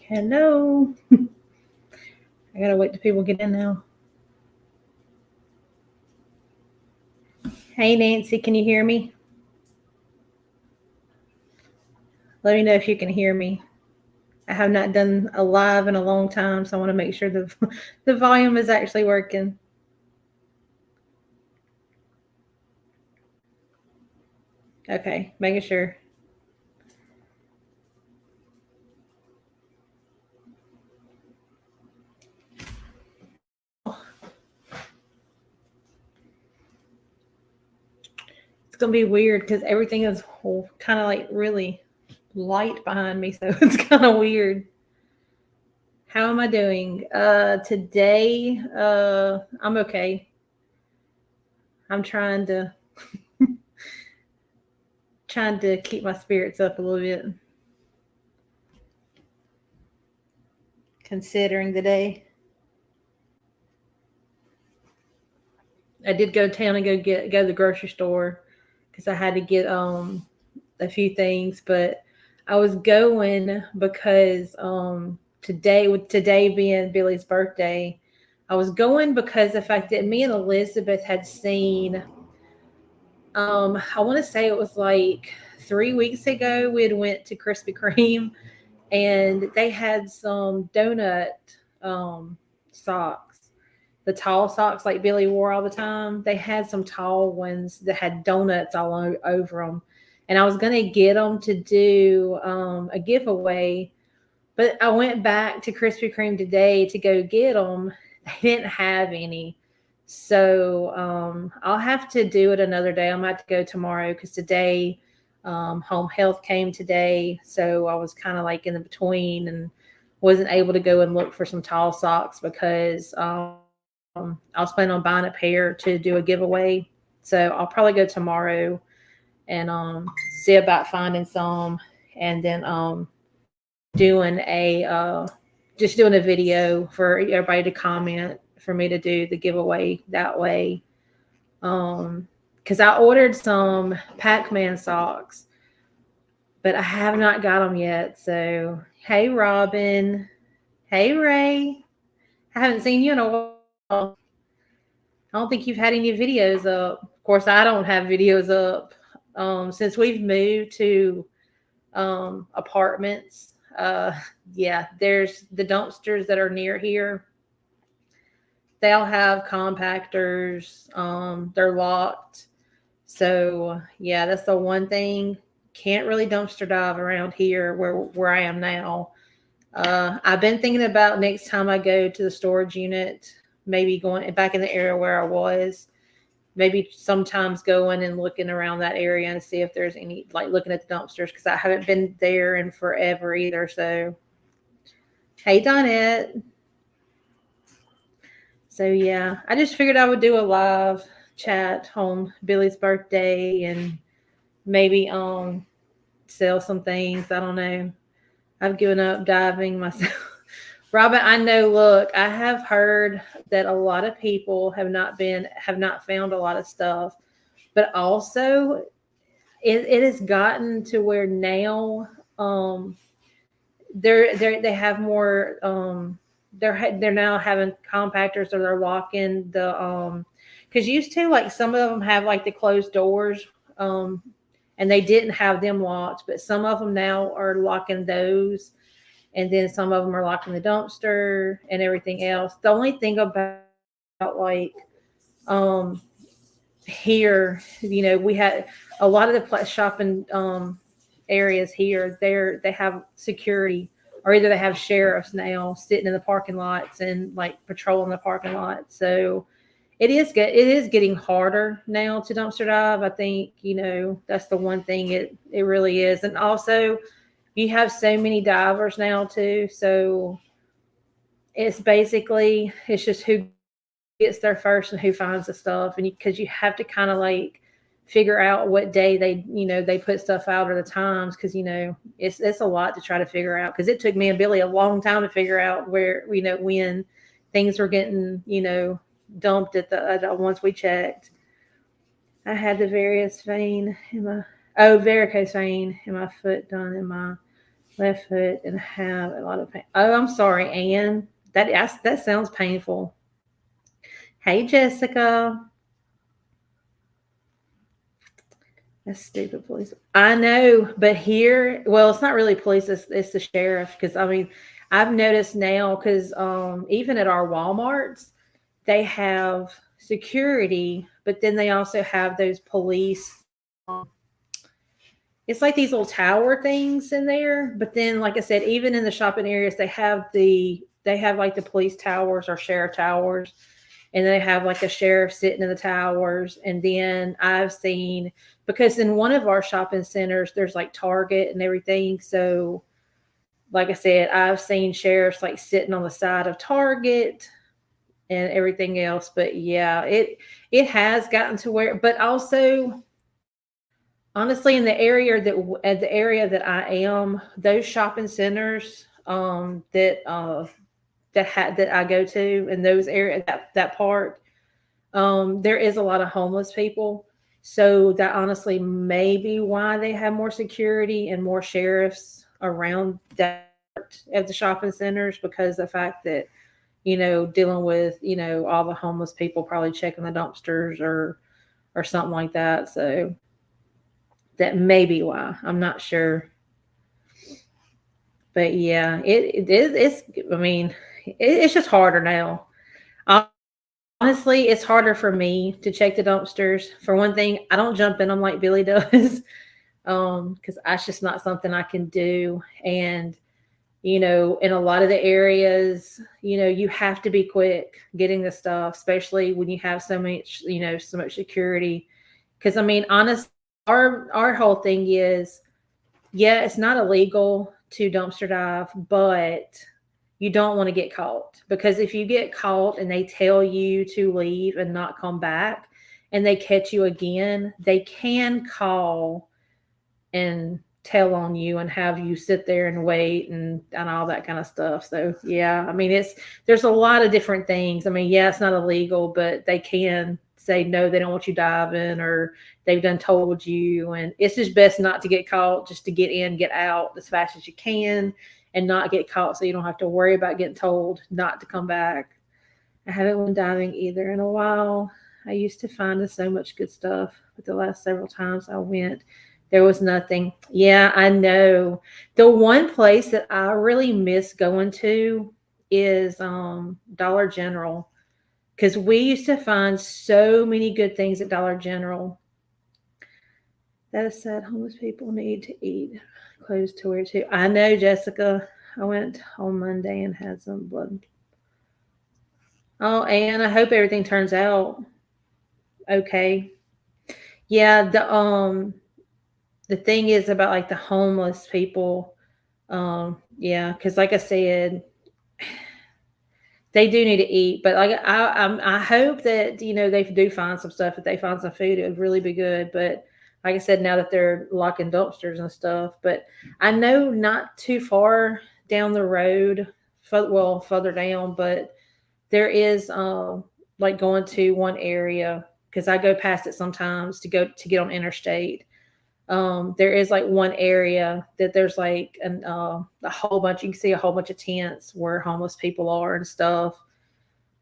Hello. I gotta wait till people get in now. Hey, Nancy, can you hear me? Let me know if you can hear me. I have not done a live in a long time, so I want to make sure the volume is actually working. Okay, making sure. It's gonna be weird because everything is kind of like really light behind me, so it's kind of weird. How am I doing? Today, I'm okay. I'm trying to keep my spirits up a little bit, considering the day. I did go to town and go to the grocery store because I had to get a few things, but I was going because today, with today being Billy's birthday, I was going because the fact that me and Elizabeth had seen I want to say it was like 3 weeks ago we had went to Krispy Kreme and they had some donut socks, the tall socks like Billy wore all the time. They had some tall ones that had donuts all over them. And I was going to get them to do a giveaway, but I went back to Krispy Kreme today to go get them. They didn't have any. So I'll have to do it another day. I'm going to have to go tomorrow because today home health came today. So I was kind of like in the between and wasn't able to go and look for some tall socks because I was planning on buying a pair to do a giveaway. So I'll probably go tomorrow and see about finding some and then doing a just doing a video for everybody to comment for me to do the giveaway that way. Because I ordered some Pac-Man socks, but I have not got them yet. So hey, Robin. Hey, Ray. I haven't seen you in a while. I don't think you've had any videos up. Of course, I don't have videos up since we've moved to apartments. Yeah, there's the dumpsters that are near here. They'll have compactors. They're locked. So yeah, that's the one thing. Can't really dumpster dive around here where I am now. I've been thinking about next time I go to the storage unit, maybe going back in the area where I was, maybe sometimes going and looking around that area and see if there's any, like looking at the dumpsters because I haven't been there in forever either. So, hey, Donette. So, yeah, I just figured I would do a live chat on Billy's birthday and maybe sell some things. I don't know. I've given up diving myself. Robin, I know, look, I have heard that a lot of people have not found a lot of stuff, but also it has gotten to where now they have more they're now having compactors or they're locking the because used to like some of them have like the closed doors and they didn't have them locked, but some of them now are locking those and then some of them are locking the dumpster and everything else. The only thing about like um here, we had a lot of the shopping areas here. They have security, or either they have sheriffs now sitting in the parking lots and like patrolling the parking lot. So it is getting harder now to dumpster dive. I think that's the one thing it really is, and also you have so many divers now too. So it's just who gets there first and who finds the stuff, and because you have to kind of like figure out what day they put stuff out or the times, because it's a lot to try to figure out, because it took me and Billy a long time to figure out where when things were getting dumped at the once we checked. I had the varicose vein in my foot done in my left foot and have a lot of pain. Oh, I'm sorry, Anne. That sounds painful. Hey, Jessica. That's stupid police. I know, but here, well, it's not really police. It's the sheriff. Because I mean, I've noticed now because even at our WalMarts, they have security, but then they also have those police. It's like these little tower things in there. But then, like I said, even in the shopping areas, they have like the police towers or sheriff towers, and they have like a sheriff sitting in the towers. And then I've seen, because in one of our shopping centers there's like Target and everything. So like I said, I've seen sheriffs like sitting on the side of Target and everything else. But yeah, it has gotten to where, but also honestly, in the area that I am, those shopping centers that I go to in those areas, that part, there is a lot of homeless people. So that honestly may be why they have more security and more sheriffs around that at the shopping centers, because the fact that, dealing with, all the homeless people probably checking the dumpsters or something like that. So that may be why. I'm not sure. But yeah, it is. I mean, it's just harder now. Honestly, it's harder for me to check the dumpsters. For one thing, I don't jump in them like Billy does, because that's just not something I can do. And in a lot of the areas, you have to be quick getting the stuff, especially when you have so much security. Because I mean, honestly, our whole thing is, yeah, it's not illegal to dumpster dive, but you don't want to get caught, because if you get caught and they tell you to leave and not come back and they catch you again, they can call and tell on you and have you sit there and wait and all that kind of stuff. So yeah, I mean, there's a lot of different things. I mean, yeah, it's not illegal, but they can say no, they don't want you diving, or they've done told you, and it's just best not to get caught, just to get in, get out as fast as you can and not get caught, so you don't have to worry about getting told not to come back. I haven't went diving either in a while. I used to find so much good stuff, but the last several times I went, there was nothing. Yeah, I know. The one place that I really miss going to is Dollar General, because we used to find so many good things at Dollar General. That is sad. Homeless people need to eat, clothes to wear too. I know, Jessica. I went on Monday and had some blood. Oh, and I hope everything turns out okay. Yeah, the thing is about like the homeless people. Yeah, because like I said, they do need to eat. But like I hope that they do find some stuff. If they find some food, it would really be good. But like I said, now that they're locking dumpsters and stuff, but I know not too far down the road, further down, but there is like going to one area, because I go past it sometimes to get on interstate. There is like one area that there's like a whole bunch. You can see a whole bunch of tents where homeless people are and stuff.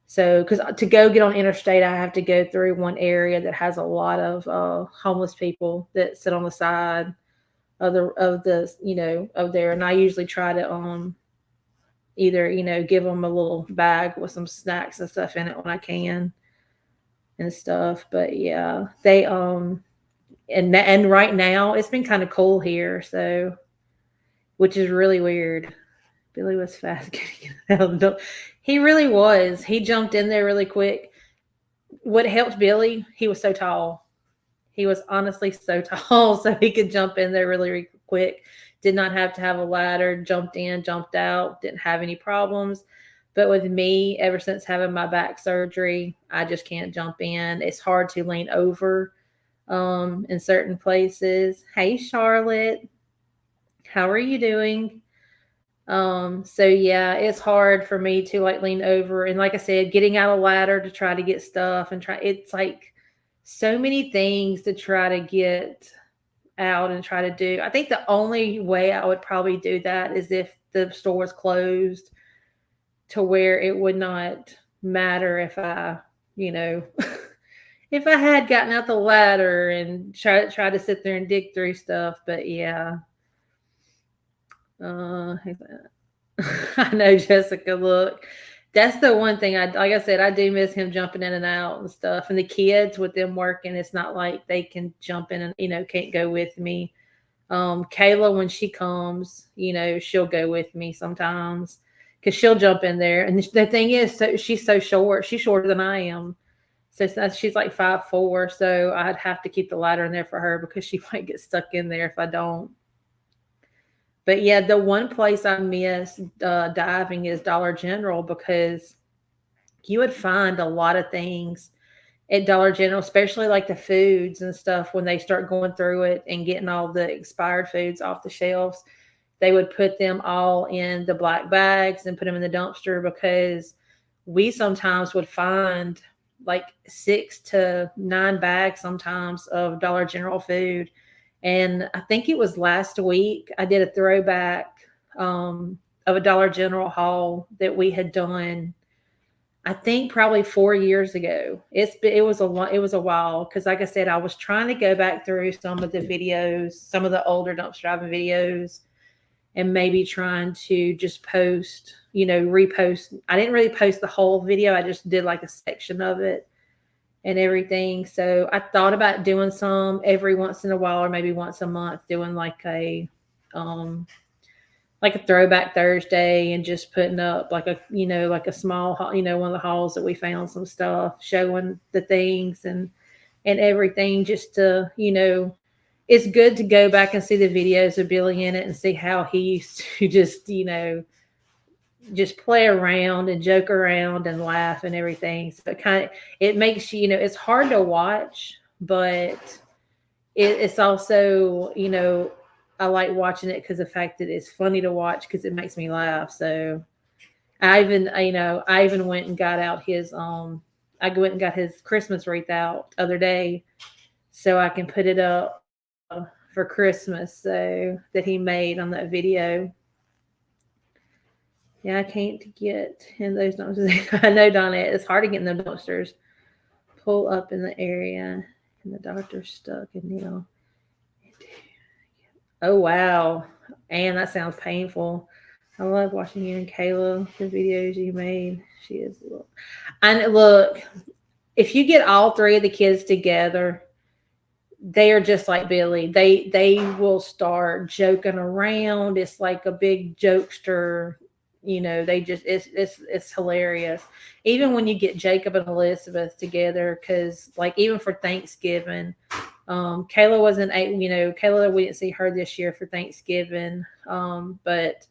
So, because to go get on interstate, I have to go through one area that has a lot of homeless people that sit on the side of there, and I usually try to either give them a little bag with some snacks and stuff in it when I can and stuff. But yeah, they and right now it's been kind of cool here, so, which is really weird. Billy was fast getting out of the door. He really was. He jumped in there really quick. What helped Billy, he was so tall. He was honestly so tall, so he could jump in there really, really quick. Did not have to have a ladder. Jumped in, jumped out. Didn't have any problems. But with me, ever since having my back surgery, I just can't jump in. It's hard to lean over in certain places. Hey, Charlotte. How are you doing? So yeah, it's hard for me to like lean over. And like I said, getting out a ladder to try to get stuff and it's like so many things to try to get out and try to do. I think the only way I would probably do that is if the store was closed, to where it would not matter if I, you know, if I had gotten out the ladder and try to sit there and dig through stuff. But yeah, who's that? I know Jessica. Look, that's the one thing like I said, I do miss him jumping in and out and stuff. And the kids with them working, it's not like they can jump in and can't go with me. Kayla, when she comes, she'll go with me sometimes because she'll jump in there. And the thing is, so she's so short. She's shorter than I am. So she's like 5'4". So I'd have to keep the ladder in there for her because she might get stuck in there if I don't. But yeah, the one place I miss diving is Dollar General, because you would find a lot of things at Dollar General, especially like the foods and stuff. When they start going through it and getting all the expired foods off the shelves, they would put them all in the black bags and put them in the dumpster, because we sometimes would find like 6 to 9 bags sometimes of Dollar General food. And I think it was last week I did a throwback of a Dollar General haul that we had done, I think probably 4 years ago. It was a while, because like I said, I was trying to go back through some of the videos, some of the older dumpster driving videos, and maybe trying to just post, repost. I didn't really post the whole video. I just did like a section of it and everything. So I thought about doing some every once in a while, or maybe once a month, doing like a throwback Thursday, and just putting up like a small, one of the hauls that we found some stuff, showing the things and everything, just to, it's good to go back and see the videos of Billy in it and see how he used to just, just play around and joke around and laugh and everything. So it makes you, it's hard to watch, but it's also, I like watching it because the fact that it's funny to watch, because it makes me laugh. So I even went and got out his, I went and got his Christmas wreath out the other day, so I can put it up for Christmas, so that he made on that video. Yeah, I can't get in those dumpsters. I know, Donna, it's hard to get in the dumpsters. Pull up in the area, and the doctor's stuck in Neil. Oh, wow. And that sounds painful. I love watching you and Kayla, the videos you made. She is. And look, if you get all 3 of the kids together, they are just like Billy. They will start joking around. It's like a big jokester. They just, it's hilarious. Even when you get Jacob and Elizabeth together, because like even for Thanksgiving, Kayla wasn't Kayla, we didn't see her this year for Thanksgiving. But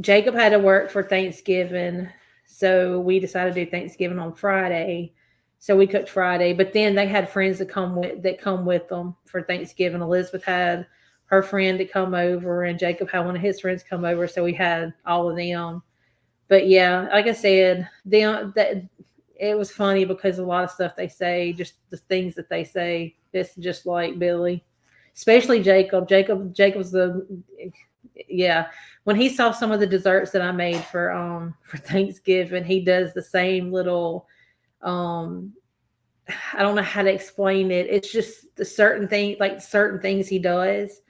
Jacob had to work for Thanksgiving, so we decided to do Thanksgiving on Friday. So we cooked Friday, but then they had friends that come with them for Thanksgiving. Elizabeth had her friend to come over, and Jacob had one of his friends come over. So we had all of them. But yeah, like I said, it was funny because a lot of stuff they say, just the things that they say, it's just like Billy, especially Jacob. Jacob's yeah. When he saw some of the desserts that I made for Thanksgiving, he does the same little, I don't know how to explain it. It's just the certain things he does.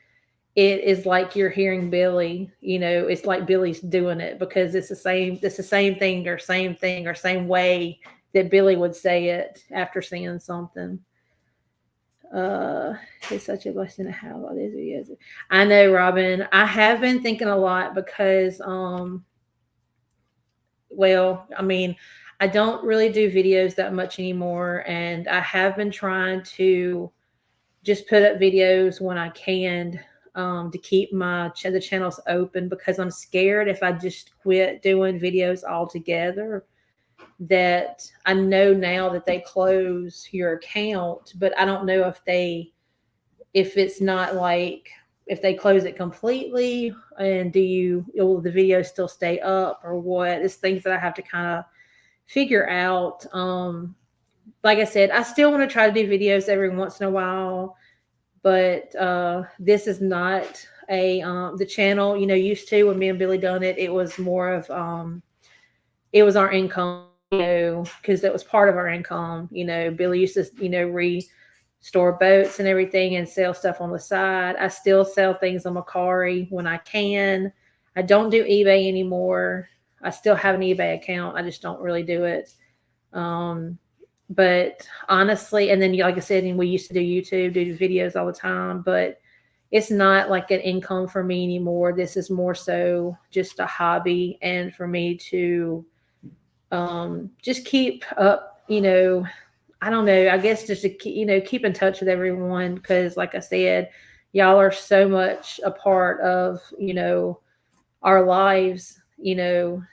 It is like you're hearing Billy, it's like Billy's doing it, because it's the same thing or same way that Billy would say it after seeing something. It's such a blessing to have all these videos. I know, Robin. I have been thinking a lot because, I don't really do videos that much anymore, and I have been trying to just put up videos when I can, to keep the channels open, because I'm scared if I just quit doing videos altogether, that I know now that they close your account, but I don't know if it's not like, if they close it completely, and will the video still stay up or what? It's things that I have to kind of figure out. like I said, I still want to try to do videos every once in a while, but this is not a the channel, used to when me and Billy done it, it was more of it was our income, because that was part of our income. Billy used to, restore boats and everything and sell stuff on the side. I still sell things on Macari when I can. I don't do eBay anymore. I still have an eBay account. I just don't really do it. Um, but honestly, and then like I said, and we used to do YouTube, do videos all the time, but it's not like an income for me anymore. This is more so just a hobby, and for me to just keep up, I don't know, I guess just to keep, keep in touch with everyone, because like I said, y'all are so much a part of, our lives, even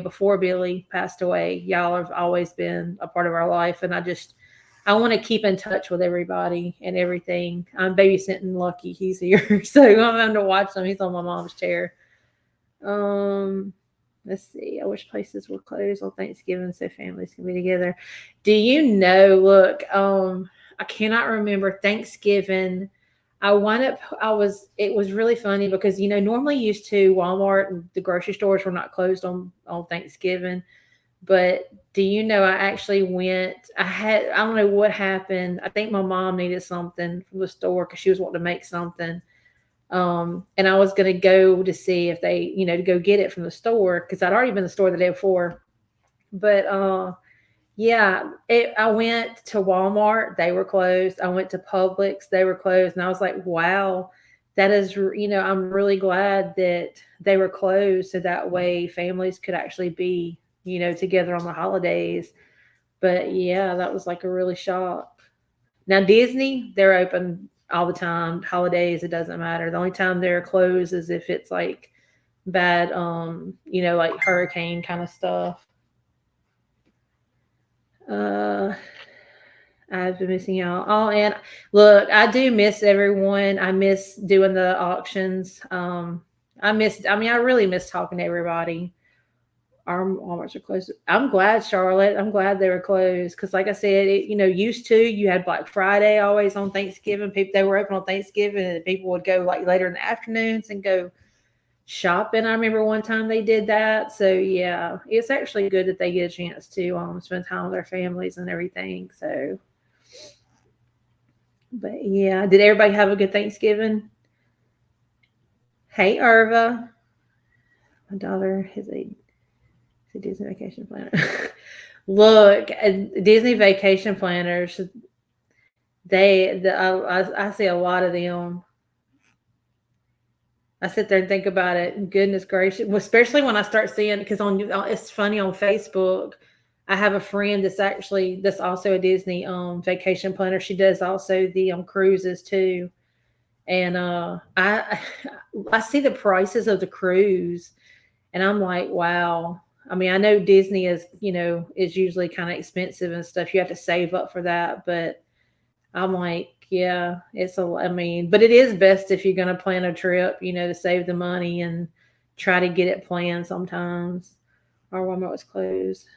before Billy passed away, y'all have always been a part of our life. And I want to keep in touch with everybody and everything. I'm babysitting Lucky. He's here. So I'm having to watch him. He's on my mom's chair. Um, let's see. I wish places were closed on Thanksgiving so families can be together. Do you know, look, I cannot remember Thanksgiving. It was really funny because, normally used to Walmart and the grocery stores were not closed on Thanksgiving. But do you know, I actually I don't know what happened. I think my mom needed something from the store because she was wanting to make something. And I was going to go to see if they, to go get it from the store because I'd already been in the store the day before. But yeah, I went to Walmart. They were closed. I went to Publix. They were closed. And I was like, wow, that is, I'm really glad that they were closed. So that way families could actually be, together on the holidays. But yeah, that was like a really shock. Now, Disney, they're open all the time. Holidays, it doesn't matter. The only time they're closed is if it's like bad, like hurricane kind of stuff. Uh, I've been missing y'all. Oh, and look, I do miss everyone. I miss doing the auctions. I really miss talking to everybody. Our Walmarts are closed. I'm glad, Charlotte. I'm glad they were closed because, like I said, used to you had Black Friday always on Thanksgiving. People they were open on Thanksgiving, and people would go like later in the afternoons and go shopping. I remember one time they did that. So yeah, it's actually good that they get a chance to spend time with their families and everything. So, but yeah, did everybody have a good Thanksgiving? Hey, Irva, my daughter is a Disney vacation planner. Look, Disney vacation planners. I see a lot of them. I sit there and think about it. And goodness gracious, especially when I start seeing because it's funny on Facebook. I have a friend that's also a Disney vacation planner. She does also the cruises too, and I I see the prices of the cruise, and I'm like, wow. I mean, I know Disney is usually kind of expensive and stuff. You have to save up for that, but I'm like, yeah, I mean, but it is best if you're going to plan a trip, to save the money and try to get it planned sometimes. Our Walmart was closed.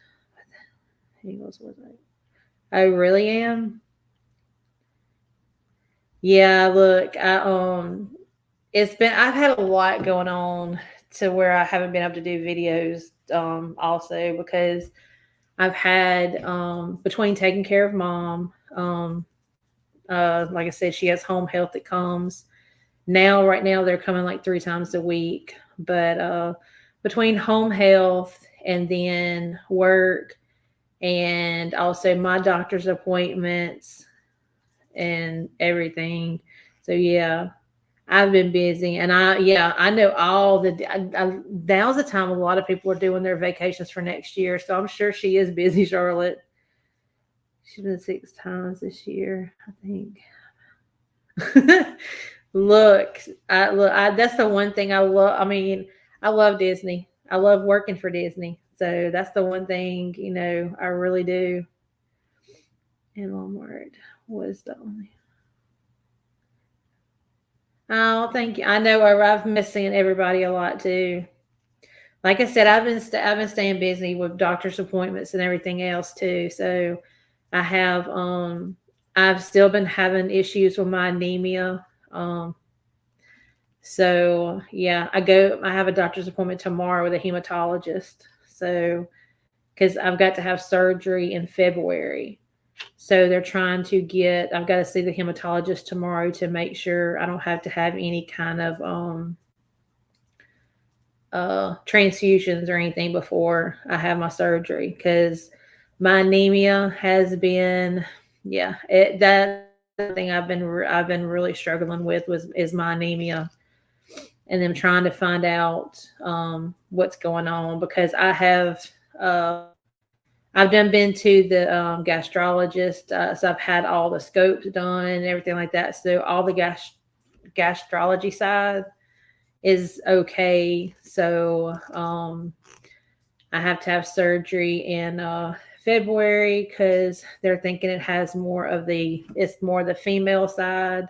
Eagles was it? I really am. Yeah, look, I've had a lot going on to where I haven't been able to do videos also because I've had between taking care of mom, like I said, she has home health that comes. Right now, they're coming like 3 times a week. But between home health and then work and also my doctor's appointments and everything. So, yeah, I've been busy. And I know now's the time a lot of people are doing their vacations for next year. So I'm sure she is busy, Charlotte. She's been 6 times this year, I think. That's the one thing I love. I mean, I love Disney. I love working for Disney. So that's the one thing, I really do. And Walmart was the only. Oh, thank you. I know I've missed seeing everybody a lot too. like I said, I've been staying busy with doctor's appointments and everything else too. So I have I've still been having issues with my anemia. Um, so yeah, I have a doctor's appointment tomorrow with a hematologist. So because I've got to have surgery in February. So they're trying to get, I've got to see the hematologist tomorrow to make sure I don't have to have any kind of transfusions or anything before I have my surgery, because my anemia has been, yeah, that's the thing I've been really struggling with was is my anemia, and them trying to find out what's going on, because uh, I've done been to the gastrologist, so I've had all the scopes done and everything like that. So all the gastrology side is okay. So I have to have surgery in February because they're thinking it's more the female side.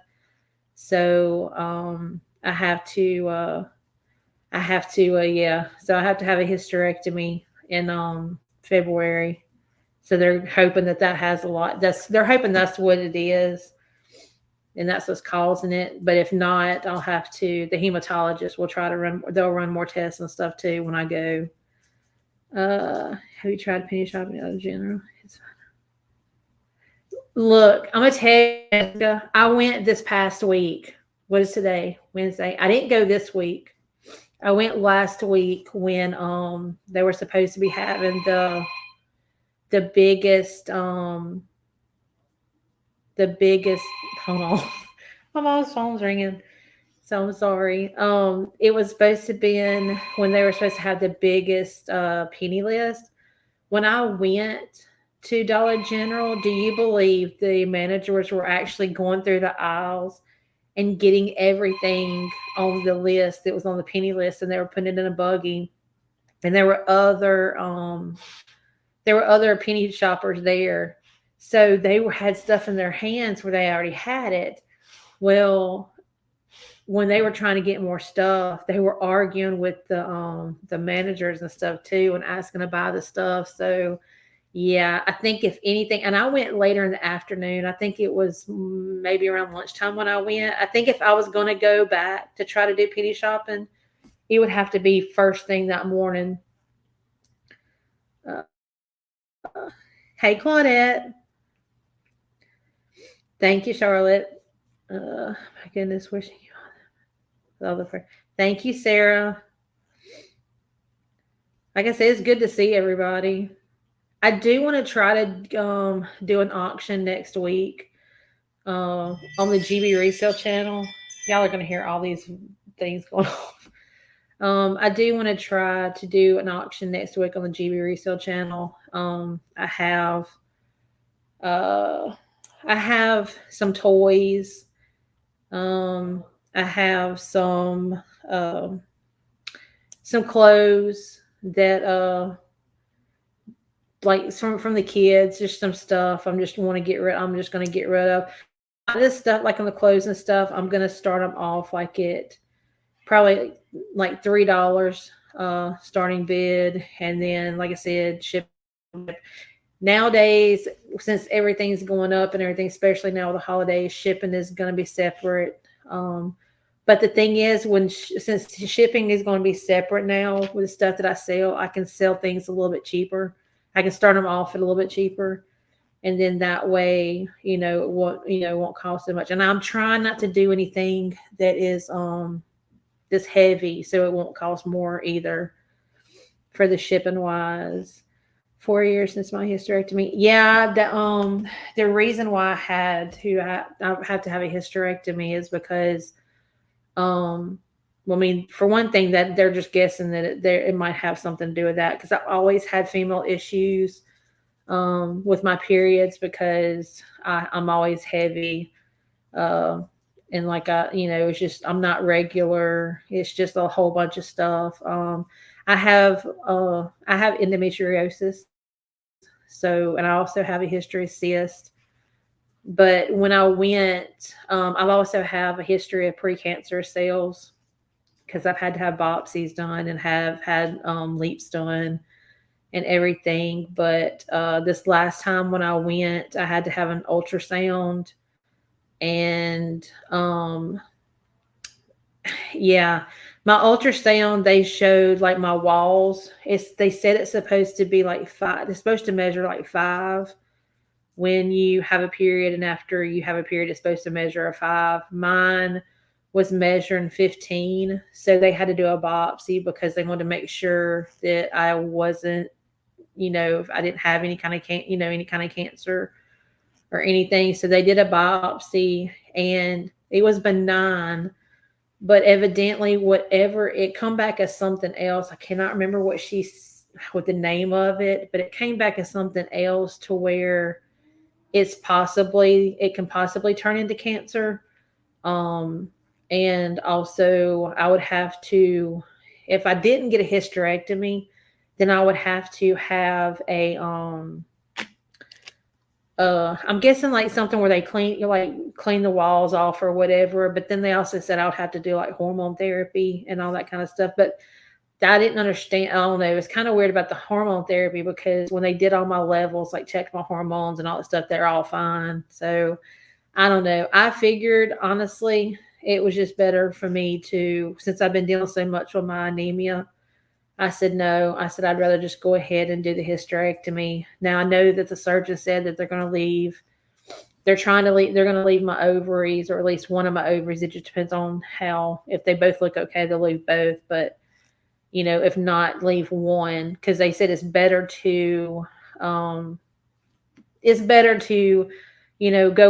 So yeah. So I have to have a hysterectomy in February. So they're hoping that has a lot. They're hoping that's what it is, and that's what's causing it. But if not, I'll have to. The hematologist will try to run. They'll run more tests and stuff too when I go. Have you tried penny shopping out of general? Look, I'm gonna tell you, Jessica, I went this past week. What is today? Wednesday. I didn't go this week. I went last week when they were supposed to be having the biggest the biggest hold on. My mom's phone's ringing. So I'm sorry. It was supposed to be in when they were supposed to have the biggest penny list. When I went to Dollar General, do you believe the managers were actually going through the aisles and getting everything on the list that was on the penny list, and they were putting it in a buggy, and there were other penny shoppers there, so had stuff in their hands where they already had it. Well, when they were trying to get more stuff, they were arguing with the managers and stuff too, and asking to buy the stuff. So yeah, I think if anything, and I went later in the afternoon. I think it was maybe around lunchtime when I went. I think if I was going to go back to try to do penny shopping, it would have to be first thing that morning. Uh, hey, Claudette. Thank you, Charlotte. My goodness, wishing you all the prayer. Thank you, Sarah. Like I said, it's good to see everybody. I do want to try to do an auction next week on the GB resale channel. Y'all are going to hear all these things going on. I do want to try to do an auction next week on the GB resale channel. Uh, I have some toys. I have some clothes that like from the kids, just some stuff. I'm just going to get rid of this stuff, like on the clothes and stuff. I'm going to start them off like probably like $3 starting bid, and then like I said, ship. Nowadays, since everything's going up and everything, especially now with the holidays, shipping is going to be separate. But the thing is, since shipping is going to be separate now with the stuff that I sell, I can sell things a little bit cheaper. I can start them off at a little bit cheaper, and then that way, it won't cost so much. And I'm trying not to do anything that is this heavy, so it won't cost more either for the shipping wise. 4 years since my hysterectomy. Yeah, the reason why I have to have a hysterectomy is because well, I mean, for one thing, that they're just guessing that it might have something to do with that, because I've always had female issues with my periods, because I'm always heavy, and like it's just I'm not regular. It's just a whole bunch of stuff. I have endometriosis, so, and I also have a history of cyst. But when I went, I've also have a history of precancerous cells. because I've had to have biopsies done and have had leaps done and everything. But this last time when I went, I had to have an ultrasound, and yeah, my ultrasound, they showed like my walls. They said it's supposed to be like 5. It's supposed to measure like 5 when you have a period, and after you have a period, it's supposed to measure a 5. Mine was measuring 15, so they had to do a biopsy because they wanted to make sure that I wasn't, if I didn't have any kind of any kind of cancer or anything. So they did a biopsy, and it was benign, but evidently whatever, it come back as something else. I cannot remember what the name of it, but it came back as something else to where it can possibly turn into cancer. Um, and also I would have to, if I didn't get a hysterectomy, then I would have to have I'm guessing like something where they clean the walls off or whatever. But then they also said I would have to do like hormone therapy and all that kind of stuff. But I didn't understand. I don't know. It was kind of weird about the hormone therapy, because when they did all my levels, like checked my hormones and all that stuff, they're all fine. So I don't know. I figured, honestly, it was just better for me to, since I've been dealing so much with my anemia, I said no. I said I'd rather just go ahead and do the hysterectomy. Now I know that the surgeon said that they're going to leave. They're trying to leave. They're going to leave my ovaries, or at least one of my ovaries. It just depends on how. If they both look okay, they'll leave both. But if not, leave one, because they said it's better to go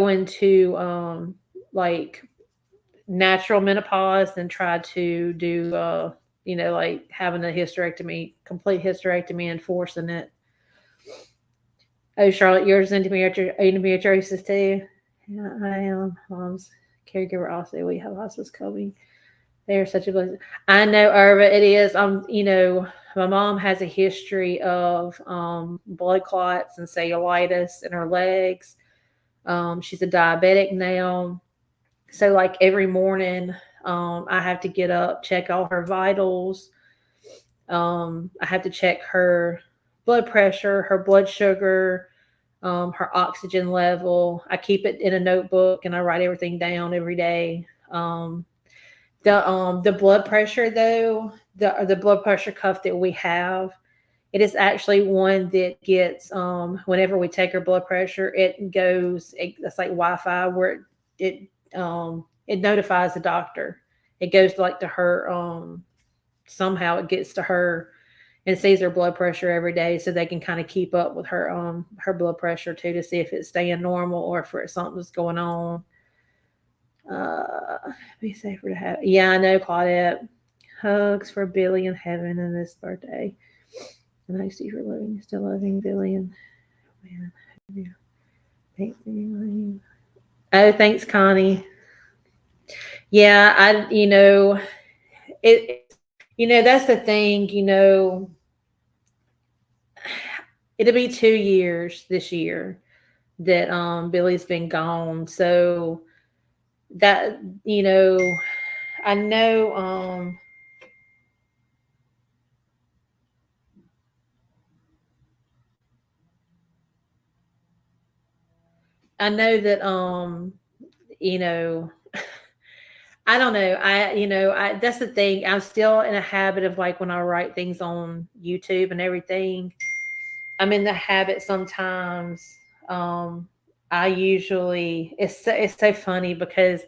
into like natural menopause than try to do like having a complete hysterectomy, and forcing it. Oh, Charlotte, yours endometriosis too. Yeah, I am. Mom's caregiver also. We have hospice coming. They are such a blessing. I know, Irva, it is. My mom has a history of blood clots and cellulitis in her legs. She's a diabetic now. So like every morning, I have to get up, check all her vitals. I have to check her blood pressure, her blood sugar, her oxygen level. I keep it in a notebook and I write everything down every day. The blood pressure though, the blood pressure cuff that we have, it is actually one that gets whenever we take her blood pressure, that's like Wi-Fi, where it notifies the doctor. It goes to her, somehow it gets to her and sees her blood pressure every day, so they can kind of keep up with her blood pressure too, to see if it's staying normal or if something's going on. Be safer to have. Yeah, I know, Claudette. Hugs for Billy in heaven on this birthday. And I see for living, still loving Billy. And man, thanks. Oh, thanks, Connie. Yeah, that's the thing. It'll be 2 years this year that Billy's been gone. So that I know that you know I don't know. I that's the thing. I'm still in a habit of, like, when I write things on YouTube and everything, I'm in the habit sometimes. Um, I usually it's so funny because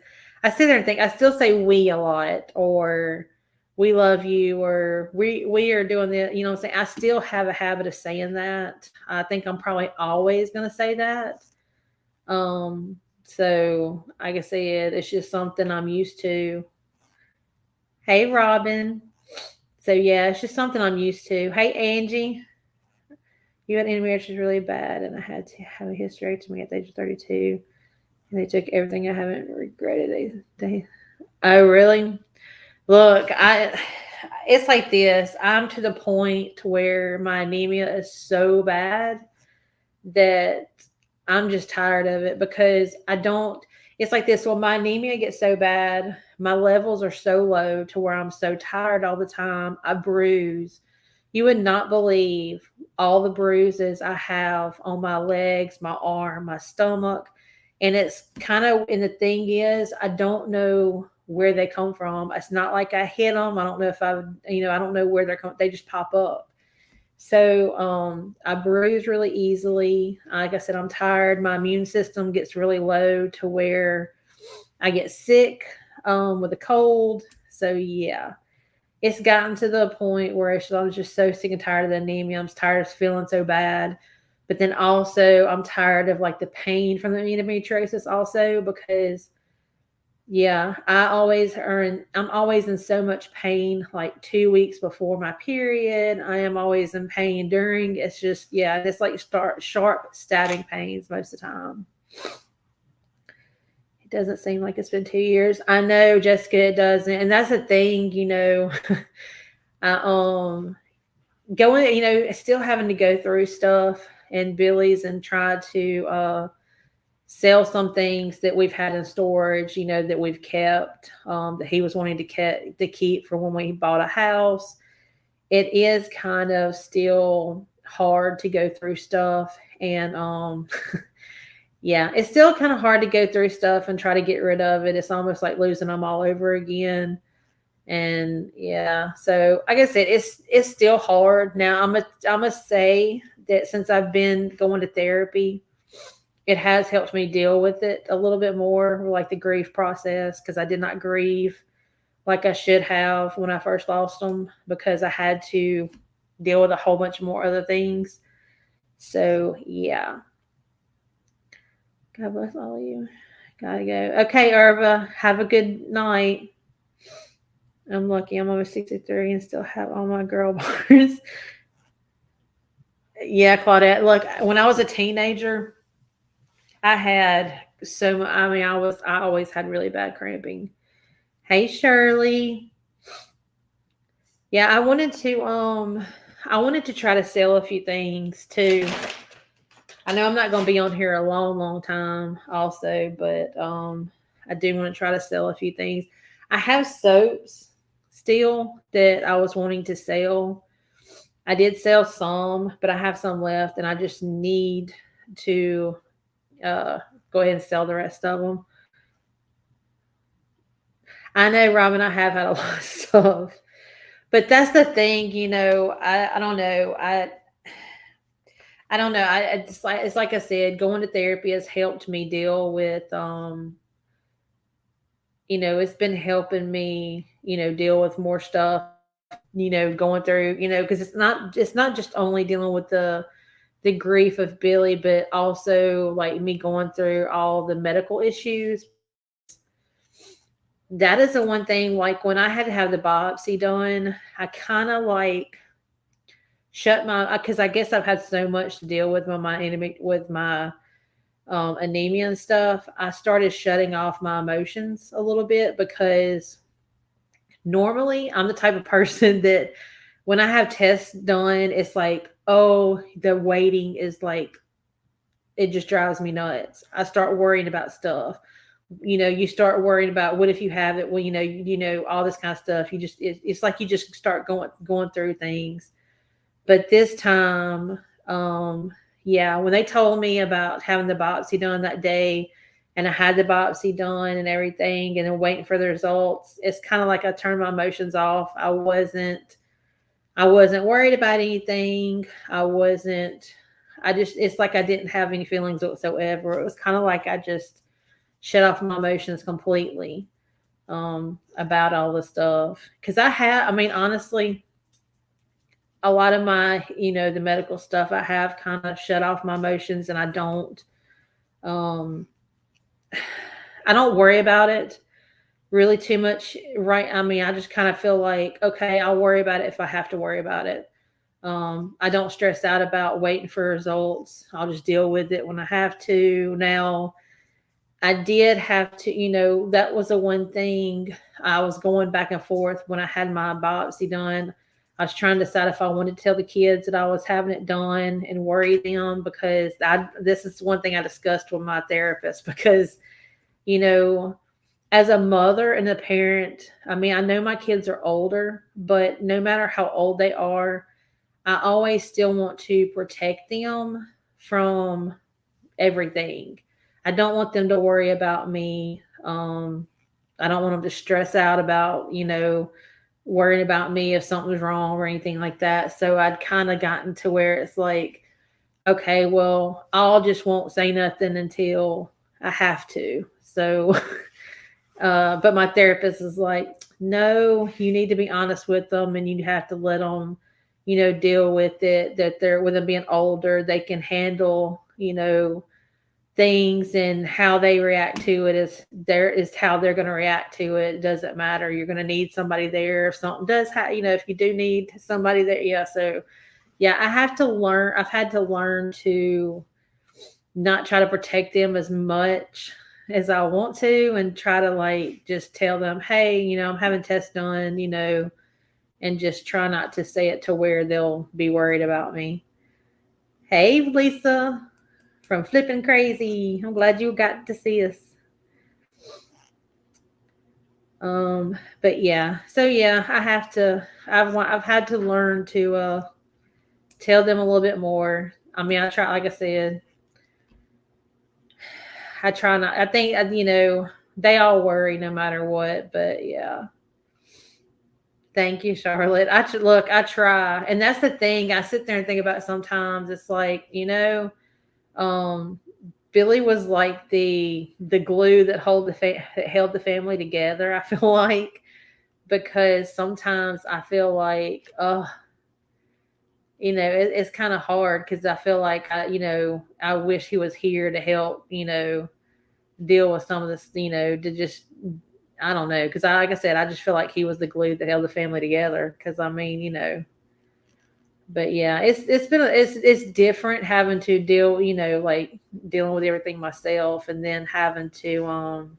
I sit there and think, I still say we a lot, or we love you, or we are doing the, what I'm saying. I still have a habit of saying that. I think I'm probably always going to say that. So like I said, it's just something I'm used to. Hey, Robin. So yeah, it's just something I'm used to. Hey, Angie. You had endometriosis is really bad, and I had to have a hysterectomy at the age of 32, and they took everything. I haven't regretted. Oh, really? Look, it's like this. I'm to the point where my anemia is so bad that I'm just tired of it, because I don't. It's like this. Well, my anemia gets so bad, my levels are so low to where I'm so tired all the time. I bruise. You would not believe all the bruises I have on my legs, my arm, my stomach. And it's kind of, and the thing is, I don't know where they come from. It's not like I hit them. I don't know if I don't know where they're coming. They just pop up. So I bruise really easily. Like I said, I'm tired. My immune system gets really low to where I get sick with a cold. So yeah, it's gotten to the point where I'm just so sick and tired of the anemia. I'm tired of feeling so bad. But then also I'm tired of like the pain from the endometriosis also because yeah, I'm always in so much pain like 2 weeks before my period. I am always in pain during. It's just, yeah, it's like sharp stabbing pains most of the time. It doesn't seem like it's been 2 years. I know, Jessica, it doesn't. And that's the thing, I, still having to go through stuff and Billy's and try to, sell some things that we've had in storage, that we've kept, that he was wanting to keep for when we bought a house. It is kind of still hard to go through stuff. And, yeah, it's still kind of hard to go through stuff and try to get rid of it. It's almost like losing them all over again. And yeah, so like I said, it's still hard. Now I'm gonna say that since I've been going to therapy, it has helped me deal with it a little bit more, like the grief process, because I did not grieve like I should have when I first lost them because I had to deal with a whole bunch more other things. So yeah. God bless all of you. Gotta go. Okay, Irva, have a good night. I'm lucky I'm over 63 and still have all my girl bars. Yeah, Claudette. Look, when I was a teenager, I had I always had really bad cramping. Hey, Shirley. Yeah, I wanted to try to sell a few things too. I know I'm not going to be on here a long, long time also, but I do want to try to sell a few things. I have soaps still that I was wanting to sell. I did sell some, but I have some left and I just need to go ahead and sell the rest of them. I know, Robin, I have had a lot of stuff, but that's the thing, I don't know. I don't know. It's like I said, going to therapy has helped me deal with, it's been helping me, deal with more stuff, going through, because it's not just only dealing with the grief of Billy, but also like me going through all the medical issues. That is the one thing, like when I had to have the biopsy done, I kind of like because I guess I've had so much to deal with with my anemia and stuff. I started shutting off my emotions a little bit because normally I'm the type of person that when I have tests done, it's like, oh, the waiting is like, it just drives me nuts. I start worrying about stuff. You start worrying about what if you have it? Well, all this kind of stuff. It's like you just start going through things. But this time, yeah, when they told me about having the biopsy done that day, and I had the biopsy done and everything, and then waiting for the results, it's kind of like I turned my emotions off. I wasn't worried about anything. It's like I didn't have any feelings whatsoever. It was kind of like I just shut off my emotions completely, about all the stuff. Because honestly, a lot of my, the medical stuff, I have kind of shut off my emotions, and I don't worry about it really too much. Right. I just kind of feel like, okay, I'll worry about it if I have to worry about it. I don't stress out about waiting for results. I'll just deal with it when I have to. Now, I did have to, that was the one thing I was going back and forth when I had my biopsy done. I was trying to decide if I wanted to tell the kids that I was having it done and worry them, because this is one thing I discussed with my therapist, because, as a mother and a parent, I mean, I know my kids are older, but no matter how old they are, I always still want to protect them from everything. I don't want them to worry about me. I don't want them to stress out about, worrying about me if something's wrong or anything like that. So I'd kind of gotten to where it's like, okay, well, I'll just won't say nothing until I have to. So, but my therapist is like, no, you need to be honest with them and you have to let them, deal with it. That they're, with them being older, they can handle, things, and how they react to it is how they're going to react to it. It doesn't matter. You're going to need somebody there if something does happen, if you do need somebody there. Yeah. So yeah, I've had to learn to not try to protect them as much as I want to, and try to like just tell them, hey, I'm having tests done, and just try not to say it to where they'll be worried about me. Hey, Lisa from Flipping Crazy. I'm glad you got to see us. But yeah, so yeah, I've had to learn to tell them a little bit more. I mean, I try, like I said, I try not. I think they all worry no matter what. But yeah, thank you, Charlotte. Look. I try, and that's the thing. I sit there and think about it sometimes. It's like um, Billy was like the glue that that held the family together. I feel like, because sometimes I feel like, oh, it's kind of hard because I feel like I wish he was here to help, deal with some of this, to just, I don't know, because like I said, I just feel like he was the glue that held the family together. Because I mean, but yeah, it's different having to deal, like dealing with everything myself, and then having to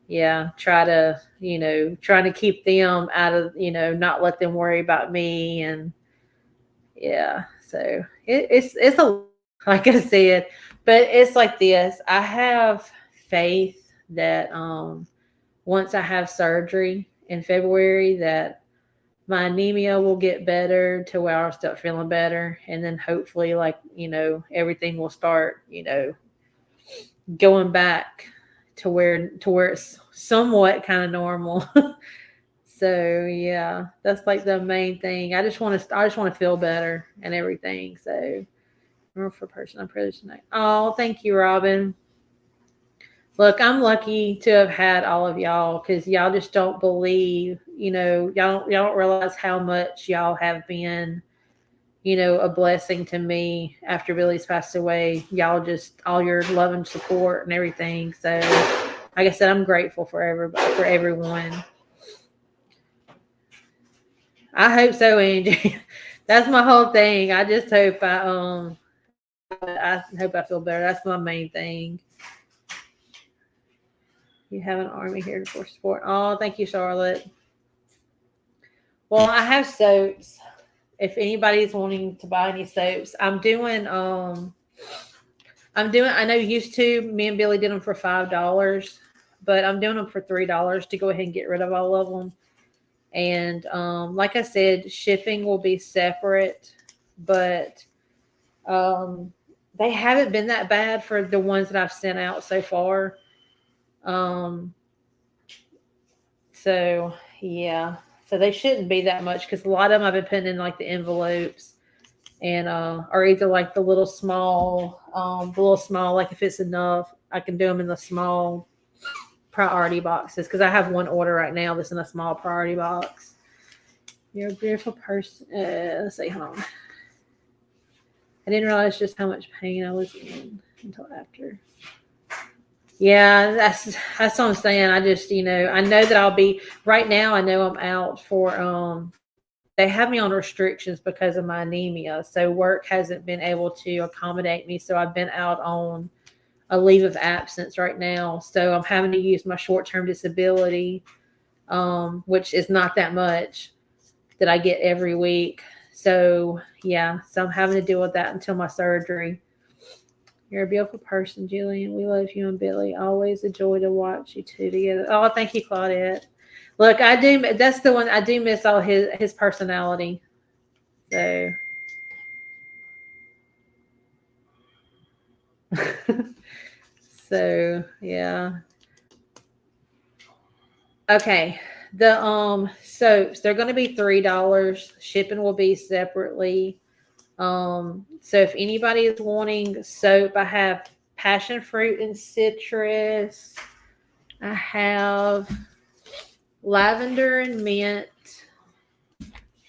yeah, trying to keep them out of, not let them worry about me. And yeah, so it's a, like I said, but it's like this. I have faith that once I have surgery in February, that my anemia will get better to where I'll start feeling better, and then hopefully, like, everything will start, going back to where it's somewhat kind of normal. So yeah, that's like the main thing. I just want to feel better and everything. So remember, for person I'm privileged tonight. Oh, thank you, Robin. Look, I'm lucky to have had all of y'all, because y'all just don't believe, y'all don't realize how much y'all have been, a blessing to me after Billy's passed away. Y'all just, all your love and support and everything. So like I said, I'm grateful for everybody, for everyone. I hope so, Angie. That's my whole thing. I just hope I hope I feel better. That's my main thing. You have an army here for support. Oh, thank you, Charlotte. Well, I have soaps. If anybody's wanting to buy any soaps, I know used to me and Billy did them for $5, but I'm doing them for $3 to go ahead and get rid of all of them. And like I said, shipping will be separate, but they haven't been that bad for the ones that I've sent out so far. Um, so yeah, so they shouldn't be that much, because a lot of them I've been putting in like the envelopes, and or either like the little small, like if it's enough, I can do them in the small priority boxes, because I have one order right now that's in a small priority box. You're a beautiful person. Let's see, hold on. I didn't realize just how much pain I was in until after. Yeah, that's what I'm saying. I just, I know that I'll be right now. I know I'm out for they have me on restrictions because of my anemia. So work hasn't been able to accommodate me. So I've been out on a leave of absence right now. So I'm having to use my short-term disability, which is not that much, that I get every week. So yeah, so I'm having to deal with that until my surgery. You're a beautiful person, Jillian. We love you and Billy. Always a joy to watch you two together. Oh, thank you, Claudette. Look, I do. That's the one I do miss all his personality. So, so yeah. Okay. The soaps, they're going to be $3. Shipping will be separately. So if anybody is wanting soap, I have passion fruit and citrus. I have lavender and mint,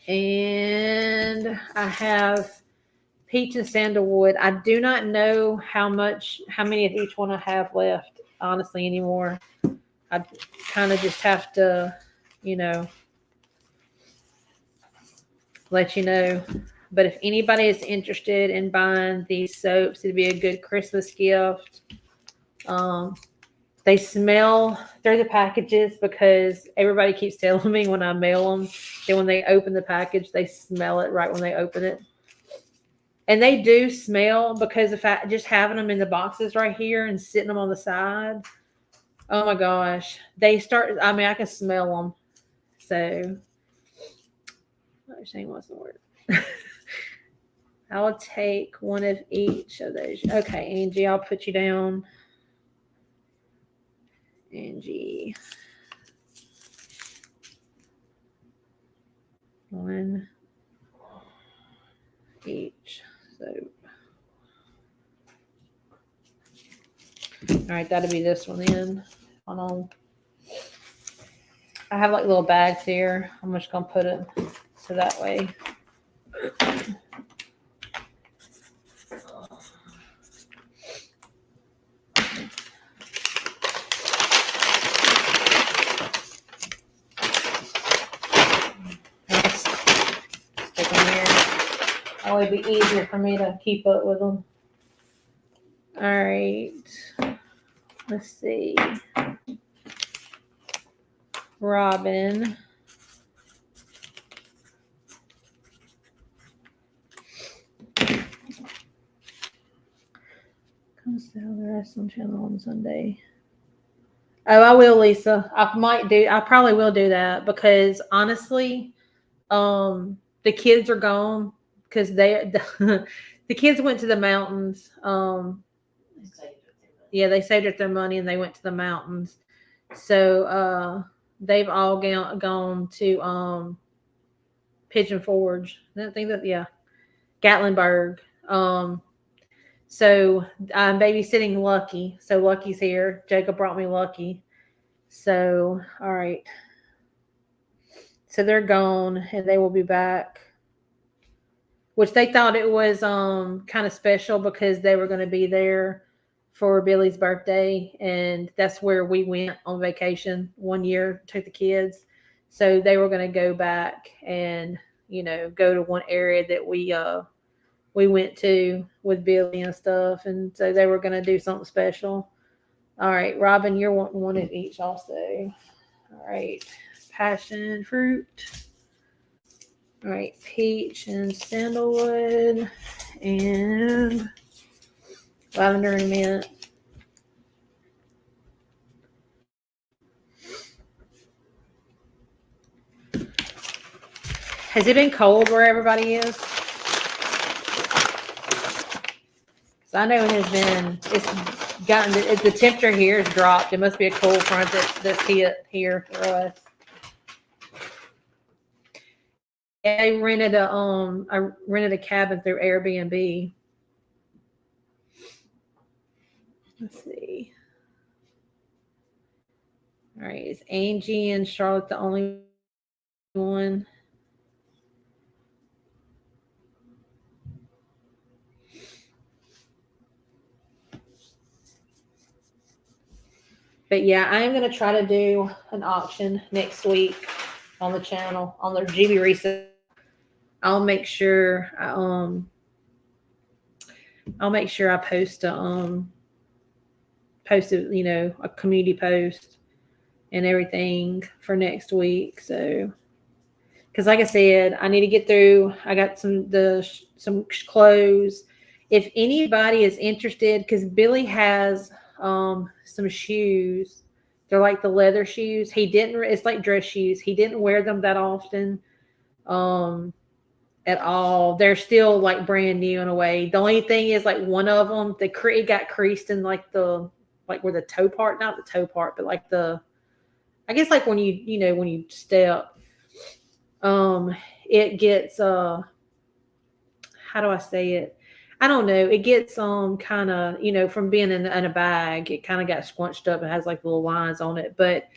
and I have peach and sandalwood. I do not know how many of each one I have left, honestly, anymore. I kind of just have to, you know, let you know. But if anybody is interested in buying these soaps, it'd be a good Christmas gift. They smell through the packages because everybody keeps telling me when I mail them that when they open the package, they smell it right when they open it. And they do smell because of just having them in the boxes right here and sitting them on the side. Oh my gosh. They start, I mean, I can smell them. So, shame wasn't word. I'll take one of each of those. Okay, Angie, I'll put you down. Angie. One each. So, all right, that'll be this one then. Hold on. I have like little bags here. I'm just gonna put it so that way. Stick them here. That would be easier for me to keep up with them. All right. Let's see. Robin. Comes down the wrestling channel on Sunday. Oh, I will, Lisa. I probably will do that because honestly, the kids are gone because the kids went to the mountains. Yeah, they saved up their money and they went to the mountains. So they've all gone to Pigeon Forge. I think that, yeah, Gatlinburg. So I'm babysitting Lucky. So Lucky's here. Jacob brought me Lucky. So all right. So they're gone and they will be back. Which they thought it was kind of special because they were going to be there for Billy's birthday, and that's where we went on vacation one year, took the kids. So they were going to go back and, you know, go to one area that we went to with Billy and stuff, and so they were going to do something special. All right, Robin, you're wanting one of each also. All right, passion fruit. All right, peach and sandalwood and lavender and mint. Has it been cold where everybody is? Because I know it's gotten, the temperature here has dropped. It must be a cold front that's hit here for us. I rented a cabin through Airbnb. Let's see. All right, is Angie and Charlotte the only one? But yeah, I am going to try to do an auction next week on the channel, on their GB resale. I'll make sure I post you know, a community post and everything for next week. So, because like I said, I need to get through. I got some clothes, If anybody is interested, because Billy has some shoes. They're like the leather shoes. He didn't. It's like dress shoes. He didn't wear them that often. Um, at all. They're still like brand new in a way. The only thing is like one of them, it got creased in like where the toe part, not the toe part, but like I guess like when when you step, um, it gets how do I say it? I don't know. It gets kind of from being in a bag, it kind of got squunched up. It has like little lines on it, but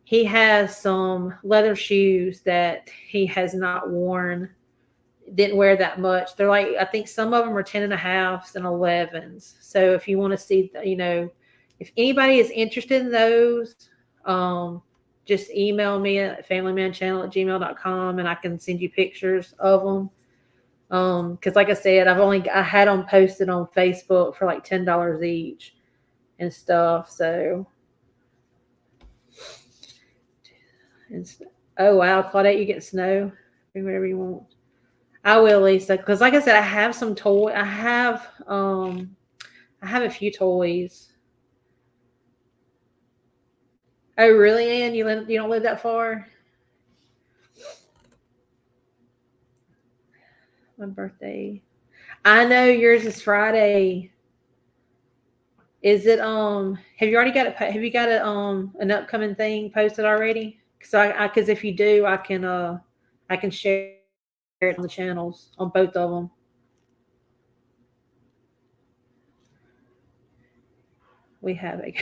he has some leather shoes that he has not worn, didn't wear that much. They're like, I think some of them are 10 and a halves and 11s. So if you want to see, if anybody is interested in those, just email me at familymanchannel@gmail.com and I can send you pictures of them. Cause like I said, I had them posted on Facebook for like $10 each and stuff. So, oh wow, Claudette, you get snow. Bring whatever you want. I will, Lisa, because like I said, I have some toy. I have a few toys. Oh, really, Ann? You don't live that far? My birthday. I know yours is Friday. Is it have you already got it? Have you got a an upcoming thing posted already? Because if you do, I can share it on the channels on both of them. We have it.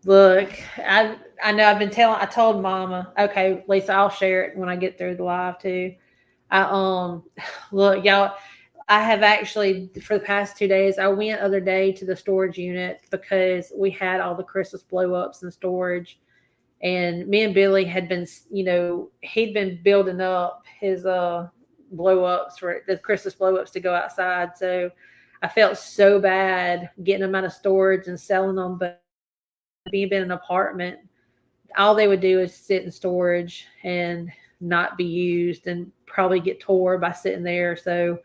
Look, I know I told Mama. Okay, Lisa, I'll share it when I get through the live too. I look, y'all, I have actually for the past 2 days, I went other day to the storage unit because we had all the Christmas blow ups in storage. And me and Billy had been, he'd been building up his blow ups for the Christmas blow ups to go outside. So I felt so bad getting them out of storage and selling them, but being in an apartment, all they would do is sit in storage and not be used and probably get tore by sitting there. So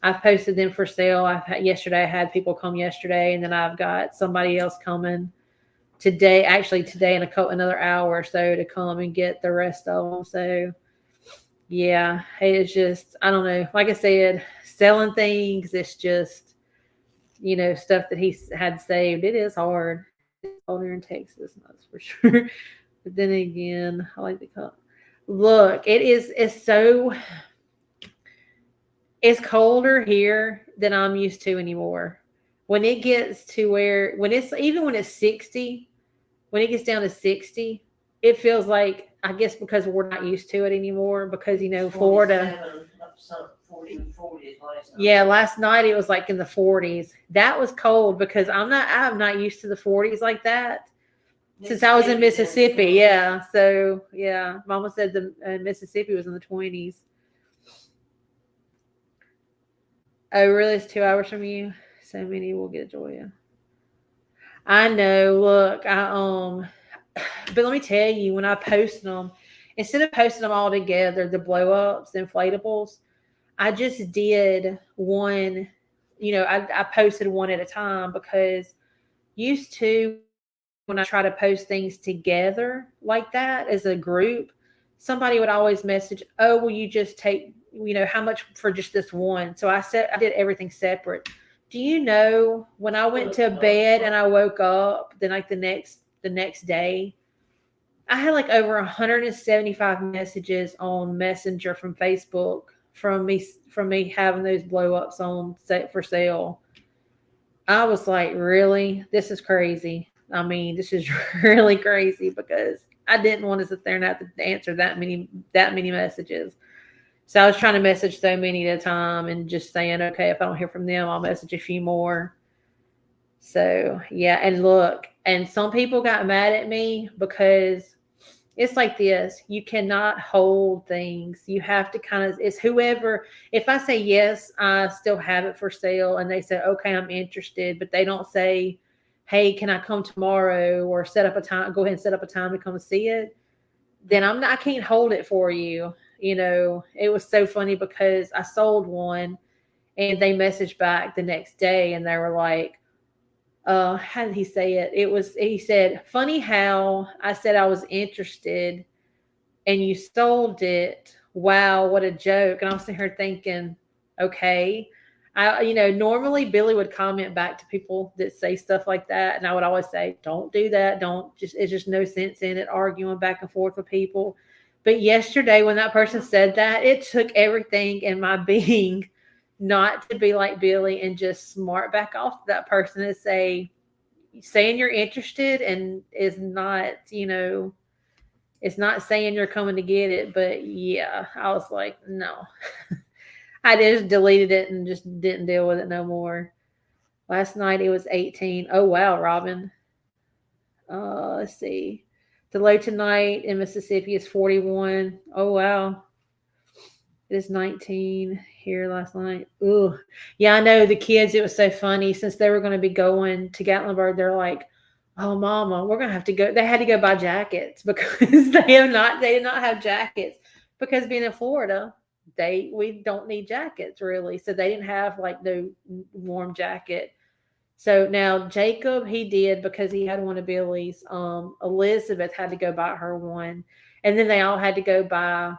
I've posted them for sale. Yesterday I had people come yesterday, and then I've got somebody else coming today in another hour or so to come and get the rest of them. So yeah, it's just, I don't know. Like I said, selling things, it's just, stuff that he had saved. It is hard. It's colder in Texas, that's for sure. But then again, I like the cup. Look, it's colder here than I'm used to anymore. When it gets to when it's 60, when it gets down to 60, it feels like, I guess because we're not used to it anymore, because Florida. 40 last night. Yeah, last night it was like in the 40s. That was cold because I'm not used to the 40s like that since I was in Mississippi. Yeah, so yeah, Mama said the Mississippi was in the 20s. Oh, really? It's 2 hours from you. So many will get Joya. I know. Look, but let me tell you, when I post them, instead of posting them all together, the blow ups, the inflatables, I just did one. I posted one at a time, because used to, when I try to post things together like that as a group, somebody would always message, "Oh, will you just take, how much for just this one?" So I did everything separate. Do you know, when I went to bed and I woke up, then like the next day, I had like over 175 messages on Messenger from Facebook from me having those blow ups on set for sale. I was like, really? This is crazy. I mean, this is really crazy, because I didn't want to sit there and have to answer that many messages. So I was trying to message so many at a time and just saying, okay, if I don't hear from them, I'll message a few more. So yeah, and look, and some people got mad at me because it's like this. You cannot hold things. You have to it's whoever, if I say, yes, I still have it for sale, and they say, okay, I'm interested, but they don't say, hey, can I come tomorrow, or set up a time, go ahead and set up a time to come see it, then I can't hold it for you. It was so funny because I sold one And they messaged back the next day and they were like, how did he say it? He said, funny how I said I was interested and you sold it. Wow, what a joke. And I was sitting here thinking, okay. Normally Billy would comment back to people that say stuff like that. And I would always say, don't do that. It's just no sense in it, arguing back and forth with people. But yesterday, when that person said that, it took everything in my being not to be like Billy and just smart back off to that person and saying you're interested and is not, it's not saying you're coming to get it. But yeah, I was like, no. I just deleted it and just didn't deal with it no more. Last night it was 18. Oh wow, Robin. Let's see. The low tonight in Mississippi is 41. Oh wow. It is 19 here last night. Ooh. Yeah, I know the kids, it was so funny since they were going to be going to Gatlinburg. They're like, oh mama, we're going to have to go. They had to go buy jackets because they did not have jackets because being in Florida, we don't need jackets really. So they didn't have like no warm jacket. So now Jacob, he did because he had one of Billy's. Elizabeth had to go buy her one. And then they all had to go buy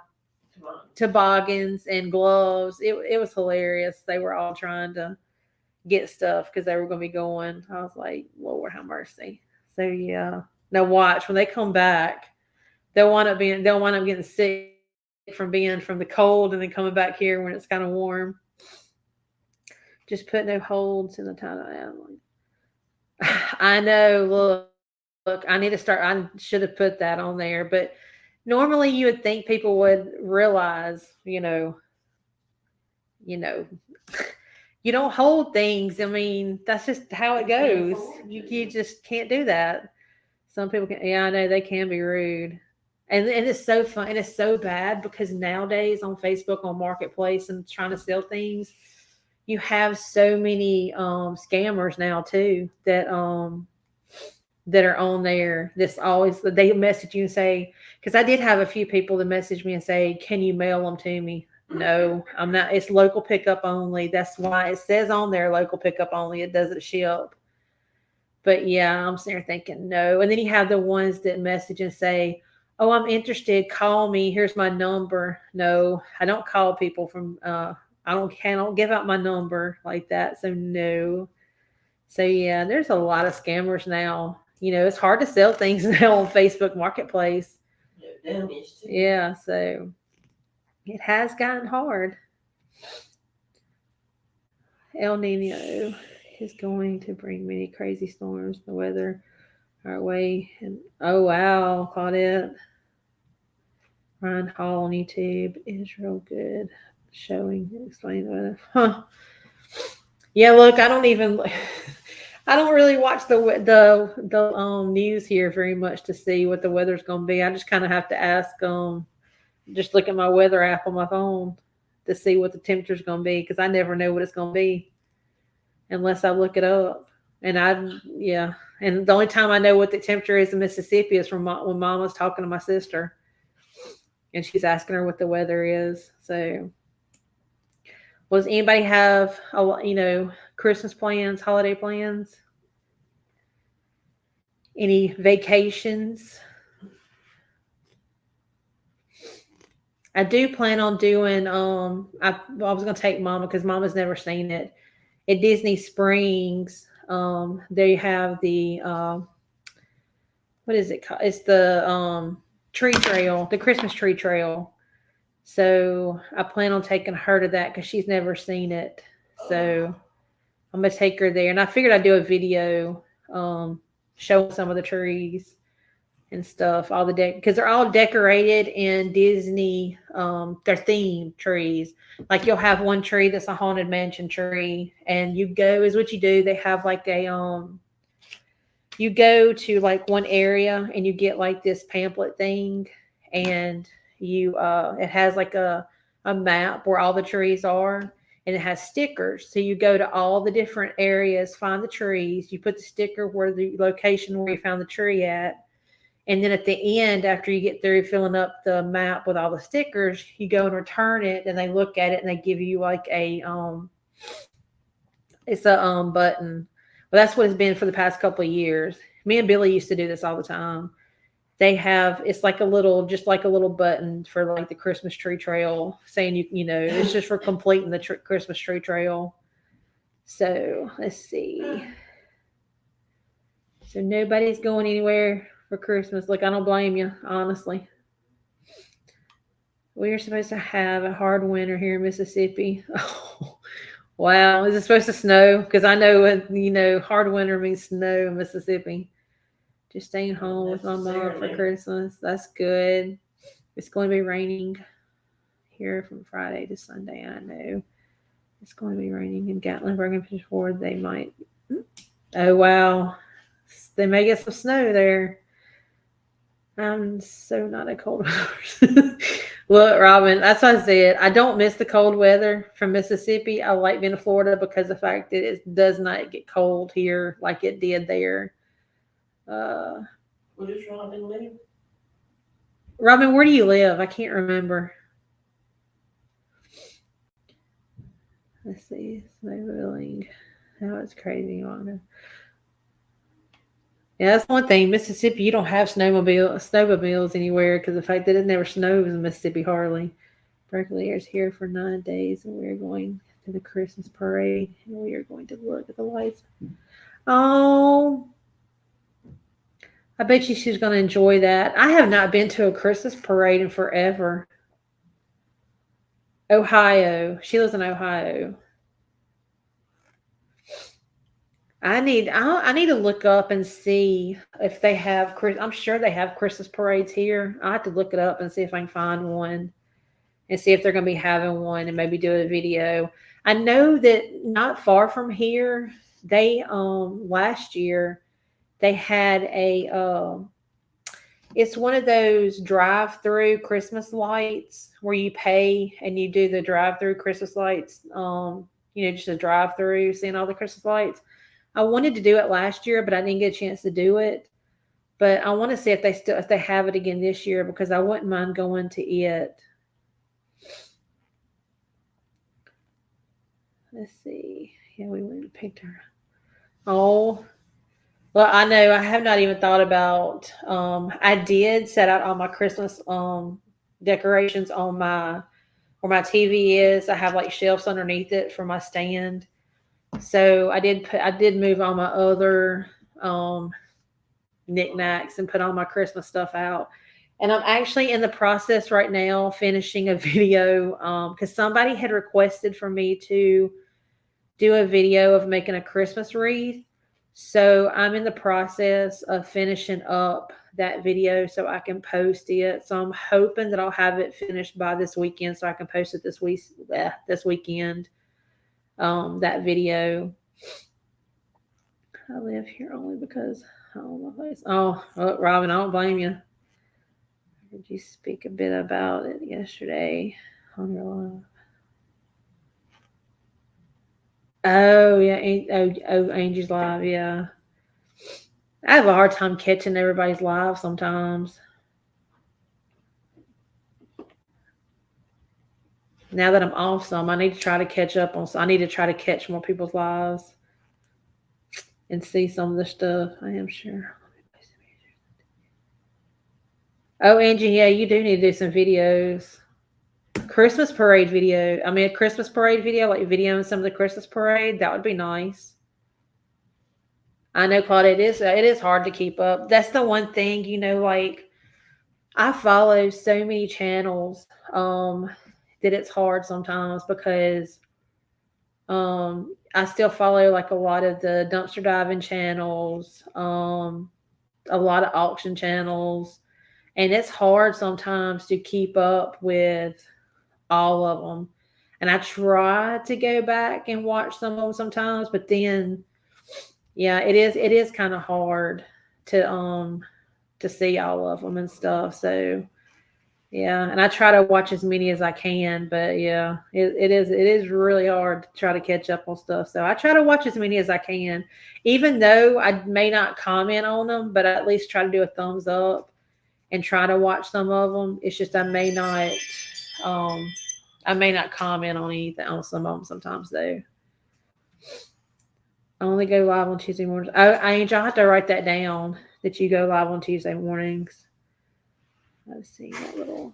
toboggans and gloves. It was hilarious. They were all trying to get stuff because they were going to be going. I was like, Lord have mercy. So yeah. Now watch when they come back, they'll wind up getting sick from being from the cold and then coming back here when it's kind of warm. Just put no holds in the title. I know. Look, I need to start. I should have put that on there, but normally you would think people would realize, you don't hold things. I mean, that's just how it goes. You just can't do that. Some people can. Yeah, I know they can be rude. And it's so fun. And it's so bad because nowadays on Facebook, on Marketplace and trying to sell things, you have so many scammers now too that are on there. They message you and say, because I did have a few people that message me and say, can you mail them to me? No, I'm not. It's local pickup only. That's why it says on there local pickup only. It doesn't ship. But yeah, I'm sitting there thinking no. And then you have the ones that message and say, oh, I'm interested. Call me. Here's my number. No, I don't call people from. I don't give out my number like that. So no. So yeah, there's a lot of scammers now. It's hard to sell things now on Facebook Marketplace. Yeah, so it has gotten hard. El Nino is going to bring many crazy storms. The weather our way. And oh wow, caught it. Ryan Hall on YouTube is real good. Showing, explaining the weather. Huh. Yeah, look, I don't really watch the news here very much to see what the weather's going to be. I just kind of have to ask just look at my weather app on my phone to see what the temperature's going to be because I never know what it's going to be unless I look it up. And and the only time I know what the temperature is in Mississippi is when Mama's talking to my sister and she's asking her what the weather is. So, does anybody have Christmas plans, holiday plans? Any vacations? I do plan on doing. I was going to take Mama because Mama's never seen it. At Disney Springs, they have the what is it called? It's the tree trail, the Christmas tree trail. So I plan on taking her to that because she's never seen it. So I'm gonna take her there, and I figured I'd do a video showing some of the trees and stuff, all the because they're all decorated in Disney. They're themed trees. Like you'll have one tree that's a haunted mansion tree, and is what you do. They have like you go to like one area and you get like this pamphlet thing, and it has like a map where all the trees are. And it has stickers. So you go to all the different areas, find the trees. You put the sticker where the location where you found the tree at. And then at the end, after you get through filling up the map with all the stickers, you go and return it and they look at it and they give you like a It's a button. Well, that's what it's been for the past couple of years. Me and Billy used to do this all the time. They have it's like a little, just like a little button for like the Christmas tree trail, saying you know it's just for completing the Christmas tree trail. So let's see. So nobody's going anywhere for Christmas. Look, I don't blame you, honestly. We are supposed to have a hard winter here in Mississippi. Oh, wow. Is it supposed to snow? Because I know, hard winter means snow in Mississippi. Just staying home with my mom for Christmas. That's good. It's going to be raining here from Friday to Sunday. I know it's going to be raining in Gatlinburg and Ford. They might. Oh, wow. They may get some snow there. I'm so not a cold weather. Look, Robin, that's what I said. I don't miss the cold weather from Mississippi. I like being in Florida because of the fact that it does not get cold here like it did there. Where does Robin live? Robin, where do you live? I can't remember. Let's see. Snowmobiling. Oh, it's crazy, Wanda. Yeah, that's one thing. Mississippi, you don't have snowmobiles anywhere because the fact that it never snows in Mississippi hardly. Berkeley is here for 9 days, and we're going to the Christmas parade, and we are going to look at the lights. Oh, I bet you she's going to enjoy that. I have not been to a Christmas parade in forever. Ohio. She lives in Ohio. I need to look up and see if they have. I'm sure they have Christmas parades here. I have to look it up and see if I can find one, and see if they're going to be having one, and maybe do a video. I know that not far from here, they last year they had a it's one of those drive-through Christmas lights where you pay and you do the drive-through Christmas lights. Just a drive-through, seeing all the Christmas lights. I wanted to do it last year, but I didn't get a chance to do it. But I want to see if they have it again this year, because I wouldn't mind going to it. Let's see. Yeah, we went and picked her. Oh, well, I know I have not even thought about. I did set out all my Christmas decorations on where my TV is. I have like shelves underneath it for my stand. So I did move all my other knickknacks and put all my Christmas stuff out. And I'm actually in the process right now finishing a video because somebody had requested for me to do a video of making a Christmas wreath. So I'm in the process of finishing up that video so I can post it. So I'm hoping that I'll have it finished by this weekend so I can post it this weekend. That video. I live here only because I own my place. Oh, Robin, I don't blame you. I heard you speak a bit about it yesterday on your live. Oh yeah, Angie's live. Yeah, I have a hard time catching everybody's live sometimes. Now that I'm off some, I need to try to catch up on. I need to try to catch more people's lives and see some of the stuff. I am sure. Oh, Angie, yeah, you do need to do some videos. Christmas parade video. I mean, a Christmas parade video, like videoing some of the Christmas parade. That would be nice. I know, Claudia, it is hard to keep up. That's the one thing, like I follow so many channels that it's hard sometimes because I still follow like a lot of the dumpster diving channels, a lot of auction channels, and it's hard sometimes to keep up with all of them. And I try to go back and watch some of them sometimes, but then yeah, it is kind of hard to see all of them and stuff. So yeah, and I try to watch as many as I can, but yeah, it is really hard to try to catch up on stuff. So I try to watch as many as I can, even though I may not comment on them, but I at least try to do a thumbs up and try to watch some of them. It's just I may not comment on anything on some of them sometimes though. I only go live on Tuesday mornings. Oh, Angel, I have to write that down that you go live on Tuesday mornings. Let's see that little.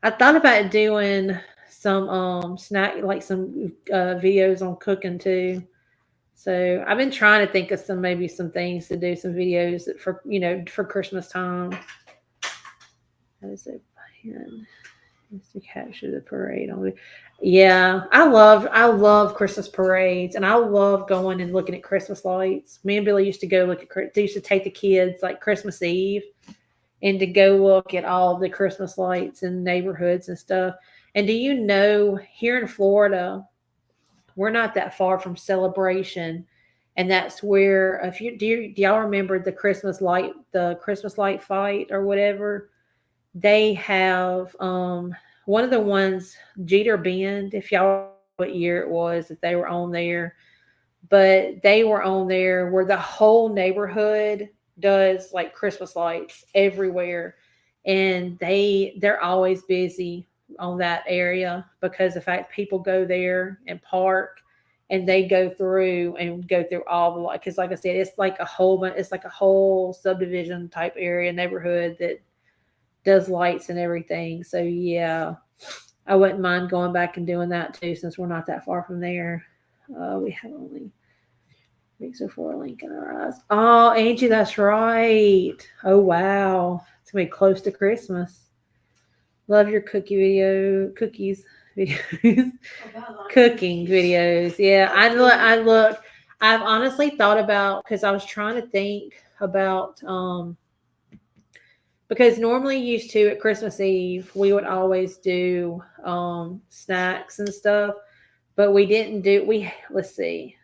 I thought about doing some snack, like some videos on cooking too. So I've been trying to think of maybe some things to do, some videos for for Christmas time. That is a pen. Is to capture the parade on. Yeah, I love Christmas parades, and I love going and looking at Christmas lights. Me and Billy used to go look at. They used to take the kids like Christmas Eve and to go look at all the Christmas lights in neighborhoods and stuff. And do you know, here in Florida, we're not that far from Celebration, and that's where if you do y'all remember the Christmas light fight or whatever? They have one of the ones, Jeter Bend, if y'all know what year it was that they were on there, but they were on there where the whole neighborhood does like Christmas lights everywhere, and they're always busy on that area because the fact people go there and park, and they go through all the lights because like I said, it's like a whole subdivision type area neighborhood that does lights and everything. So yeah, I wouldn't mind going back and doing that too, since we're not that far from there. We have only weeks before Lincoln our eyes. Oh, Angie, that's right. Oh wow, it's gonna be close to Christmas. Love your cookies videos, cooking videos. Yeah, I look. I've honestly thought about because I was trying to think about because normally used to at Christmas Eve we would always do snacks and stuff, but we didn't do we let's see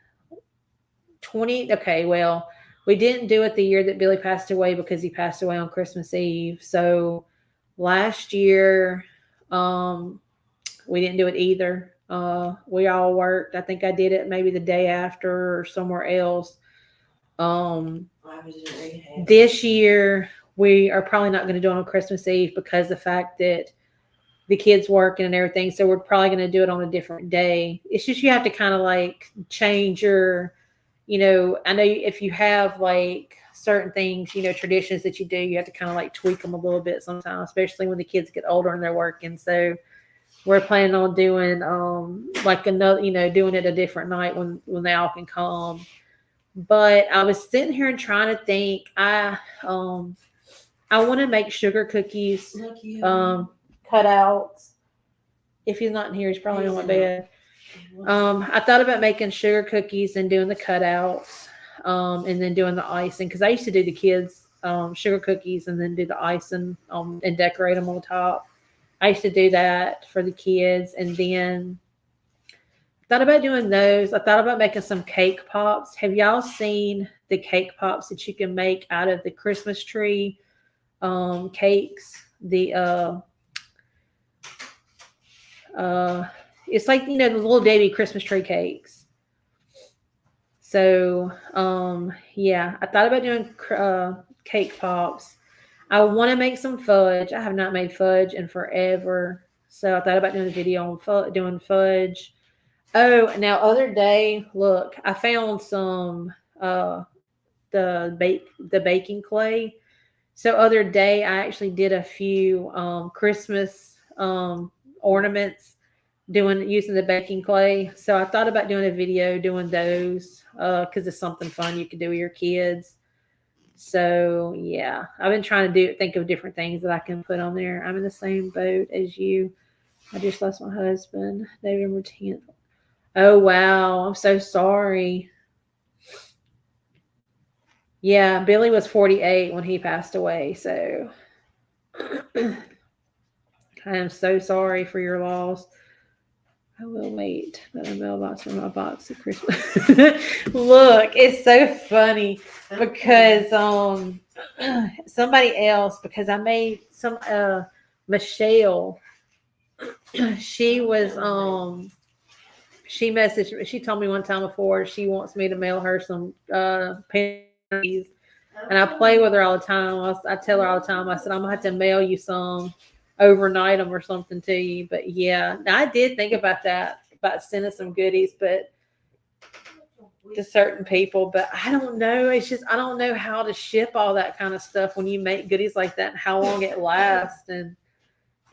20 okay, well, we didn't do it the year that Billy passed away because he passed away on Christmas Eve. So last year we didn't do it either. We all worked. I think I did it maybe the day after or somewhere else. This year we are probably not going to do it on Christmas Eve because the fact that the kids working and everything. So we're probably going to do it on a different day. It's just you have to kind of like change your, I know if you have like certain things, traditions that you do, you have to kind of like tweak them a little bit sometimes, especially when the kids get older and they're working. So we're planning on doing like another, doing it a different night when they all can come. But I was sitting here and trying to think. I want to make sugar cookies, cutouts. If he's not in here, he's probably on my bed. I thought about making sugar cookies and doing the cutouts, and then doing the icing because I used to do the kids sugar cookies and then do the icing and decorate them on top. I used to do that for the kids, and then thought about doing those. I thought about making some cake pops. Have y'all seen the cake pops that you can make out of the Christmas tree cakes? It's like the little Debbie Christmas tree cakes. So yeah, I thought about doing cake pops. I want to make some fudge. I have not made fudge in forever, so I thought about doing a video on doing fudge. Oh, now other day, look, I found some the baking clay. So other day, I actually did a few Christmas ornaments using the baking clay. So I thought about doing a video doing those because it's something fun you can do with your kids. So yeah, I've been trying to think of different things that I can put on there. I'm in the same boat as you. I just lost my husband, November 10th. Oh wow, I'm so sorry. Yeah, Billy was 48 when he passed away, so I am so sorry for your loss. I will wait by the mailbox for my box of Christmas. Look, it's so funny because somebody else, because I made some Michelle, she was she messaged me. She told me one time before she wants me to mail her some panties, and I play with her all the time. I tell her all the time. I said I'm gonna have to mail you some, overnight them or something to you. But yeah, I did think about that about sending some goodies, but to certain people. But I don't know. It's just I don't know how to ship all that kind of stuff when you make goodies like that and how long it lasts and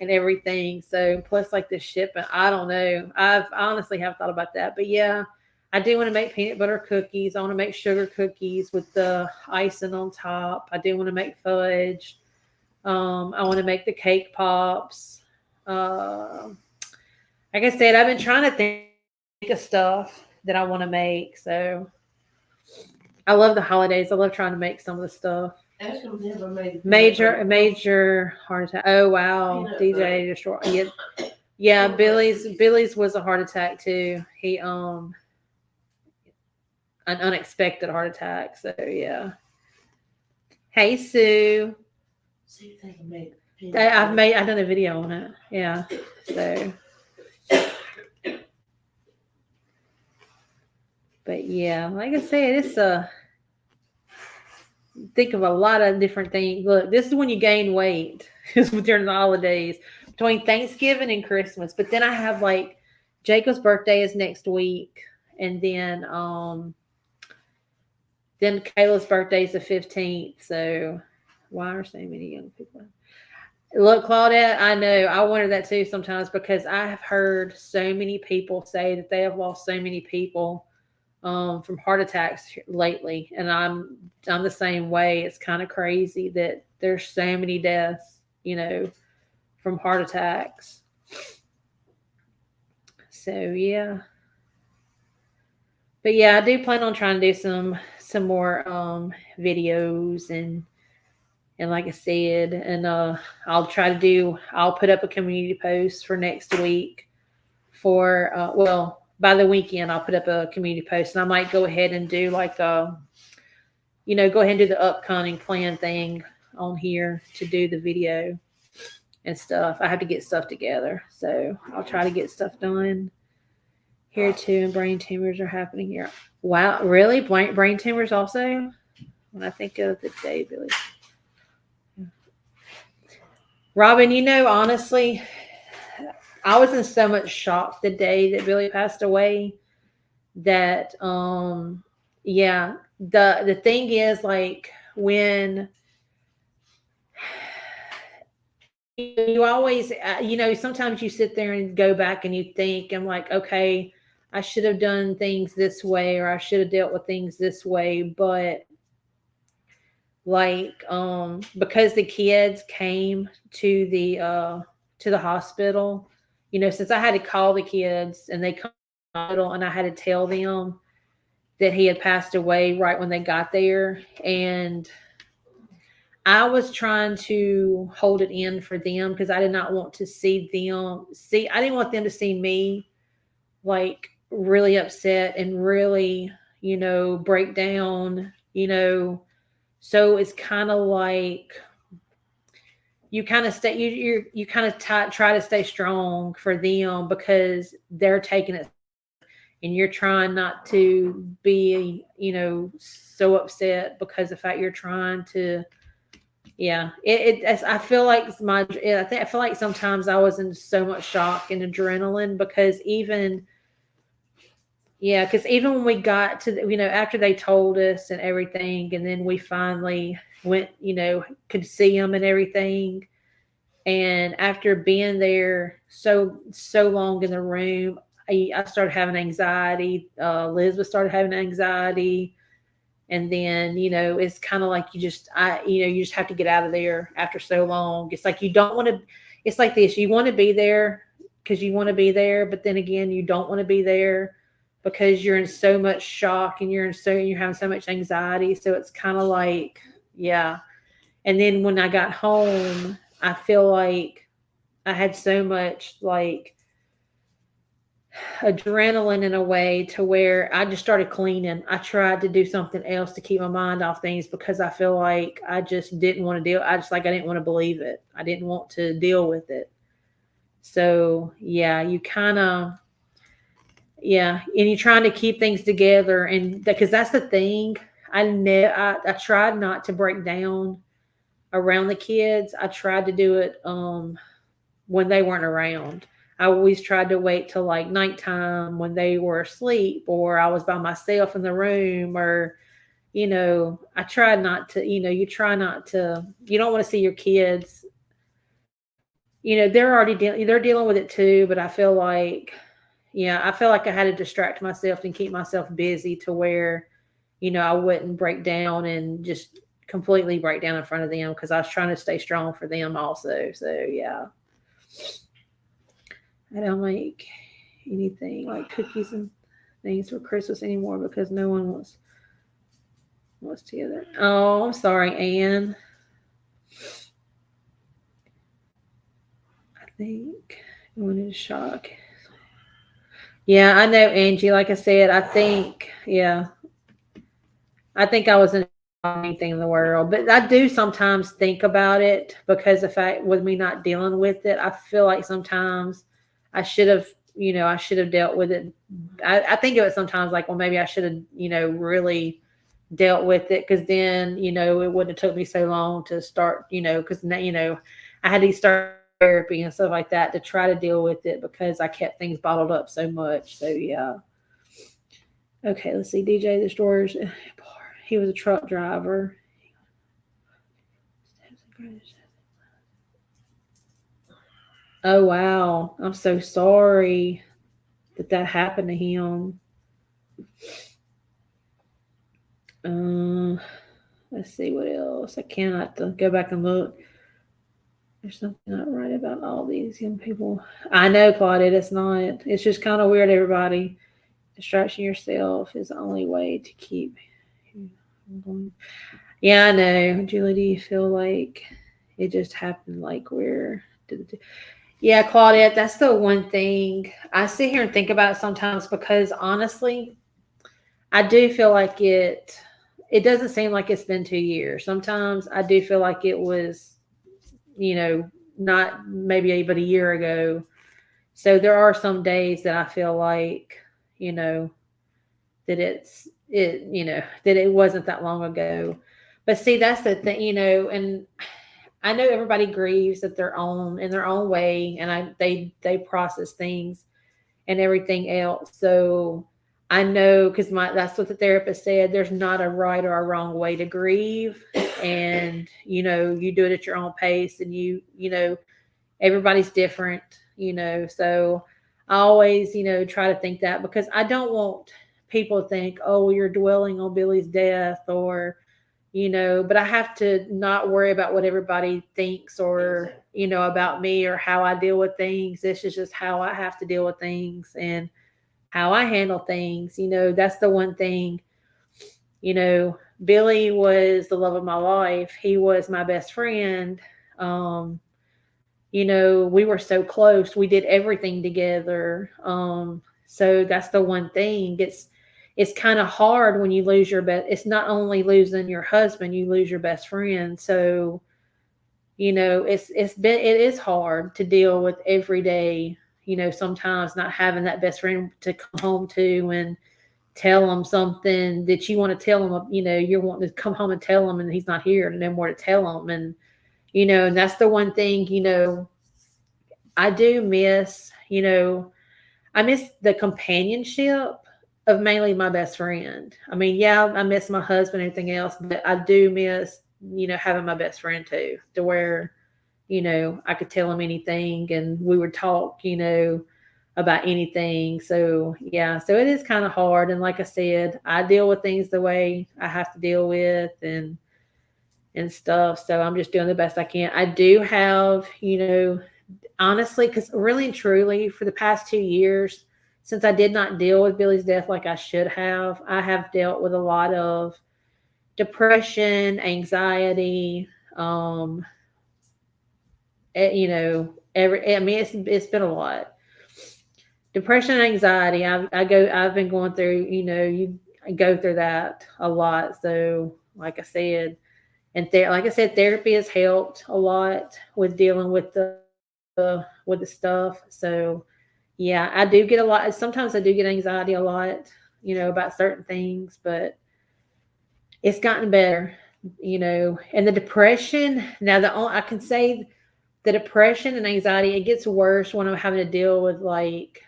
everything. So plus like the shipping, I don't know. I honestly have thought about that. But yeah, I do want to make peanut butter cookies. I want to make sugar cookies with the icing on top. I do want to make fudge. I want to make the cake pops. Like I said, I've been trying to think of stuff that I want to make. So I love the holidays. I love trying to make some of the stuff. Ashton never made Major heart attack. Oh wow, DJ destroy. Yeah, Billy's was a heart attack too. He an unexpected heart attack. So yeah. Hey Sue. See if they can make I've done a video on it. Yeah. So. But yeah, like I said, it's think of a lot of different things. Look, this is when you gain weight is during the holidays between Thanksgiving and Christmas. But then I have like Jacob's birthday is next week, and then Kayla's birthday is the 15th. So why are so many young people? Look, Claudette, I know. I wonder that too sometimes because I have heard so many people say that they have lost so many people from heart attacks lately, and I'm the same way. It's kind of crazy that there's so many deaths, from heart attacks. So yeah, but yeah, I do plan on trying to do some more videos and like I said, and I'll put up a community post for next week for by the weekend, I'll put up a community post, and I might go ahead and do like go ahead and do the upcoming plan thing on here to do the video and stuff. I have to get stuff together, so I'll try to get stuff done here too. And brain tumors are happening here. Wow, really? Brain tumors also? When I think of the day, Billy. Robin, honestly, I was in so much shock the day that Billy passed away that yeah, the thing is, like, when you always sometimes you sit there and go back and you think, I'm like, okay, I should have done things this way, or I should have dealt with things this way. But like because the kids came to the hospital, since I had to call the kids and they come to the hospital, and I had to tell them that he had passed away right when they got there. And I was trying to hold it in for them because I did not want to I didn't want them to see me like really upset and really, break down, So it's kind of like you kind of stay, you kind of try to stay strong for them because they're taking it, and you're trying not to be, so upset because of the fact you're trying to. Yeah, I feel like I feel like sometimes I was in so much shock and adrenaline because even when we got to after they told us and everything, and then we finally went, could see them and everything, and after being there so long in the room, I started having anxiety. Elizabeth started having anxiety. And then, it's kind of like you just have to get out of there after so long. It's like you don't want to, it's like this, you want to be there because you want to be there. But then again, you don't want to be there because you're in so much shock and you're having so much anxiety. So it's kind of like, yeah. And then when I got home, I feel like I had so much like adrenaline in a way to where I just started cleaning. I tried to do something else to keep my mind off things because I feel like I just didn't want to deal. I didn't want to believe it. I didn't want to deal with it. So yeah, you kind of, and you're trying to keep things together, and because that's the thing. I tried not to break down around the kids. I tried to do it when they weren't around. I always tried to wait till like nighttime when they were asleep, or I was by myself in the room, or I tried not to, you try not to, you don't want to see your kids, they're already they're dealing with it too, but I feel like, yeah, I feel like I had to distract myself and keep myself busy to where, I wouldn't break down and just completely break down in front of them, because I was trying to stay strong for them also. So yeah, I don't make anything like cookies and things for Christmas anymore because no one wants together. Oh, I'm sorry, Anne. I think going into shock. Yeah, I know, Angie. Like I said, I think, yeah, I think I was in anything in the world, but I do sometimes think about it because the fact with me not dealing with it, I feel like sometimes I should have, I should have dealt with it. I think of it sometimes like, well, maybe I should have, really dealt with it, because then, it wouldn't have took me so long to start, because now, I had to start therapy and stuff like that to try to deal with it because I kept things bottled up so much. So yeah. Okay, let's see. DJ the stores. He was a truck driver. Oh wow. I'm so sorry that happened to him. Um let's see what else. I cannot go back and look. There's something not right about all these young people. I know, Claudette, it's not. It's just kind of weird, everybody. Distraction yourself is the only way to keep going. Yeah, I know. Julie, do you feel like it just happened like where did it? Yeah, Claudette, that's the one thing I sit here and think about sometimes, because honestly, I do feel like it doesn't seem like it's been 2 years. Sometimes I do feel like it was, you know, not maybe but a year ago. So there are some days that I feel like, you know, that that it wasn't that long ago. But see, that's the thing, and I know everybody grieves at their own in their own way, and they process things and everything else. So I know, because my that's what the therapist said. There's not a right or a wrong way to grieve, and you do it at your own pace, and everybody's different. So I always try to think that, because I don't want people to think, oh, well, you're dwelling on Billy's death, or but I have to not worry about what everybody thinks, or about me, or how I deal with things. This is just how I have to deal with things and how I handle things. That's the one thing. Billy was the love of my life. He was my best friend. um we were so close. We did everything together. So that's the one thing. It's kind of hard when you lose your best. It's not only losing your husband, you lose your best friend. So, it is hard to deal with every day, sometimes not having that best friend to come home to and tell them something that you want to tell them, you're wanting to come home and tell them, and he's not here and no more to tell them. And, and that's the one thing, I do miss, I miss the companionship of mainly my best friend. I mean, yeah, I miss my husband and everything else, but I do miss, having my best friend too, to where, I could tell him anything and we would talk, about anything. So, yeah, so it is kind of hard. And like I said, I deal with things the way I have to deal with and stuff. So I'm just doing the best I can. I do have, honestly, because really and truly, for the past 2 years, since I did not deal with Billy's death like I should have, I have dealt with a lot of depression, anxiety. I mean, it's been a lot. Depression and anxiety. I've been going through. I go through that a lot. So, like I said, like I said, therapy has helped a lot with dealing with the stuff. So yeah, I do get a lot. Sometimes I do get anxiety a lot, about certain things, but it's gotten better. And the depression. Now, I can say the depression and anxiety, it gets worse when I'm having to deal with like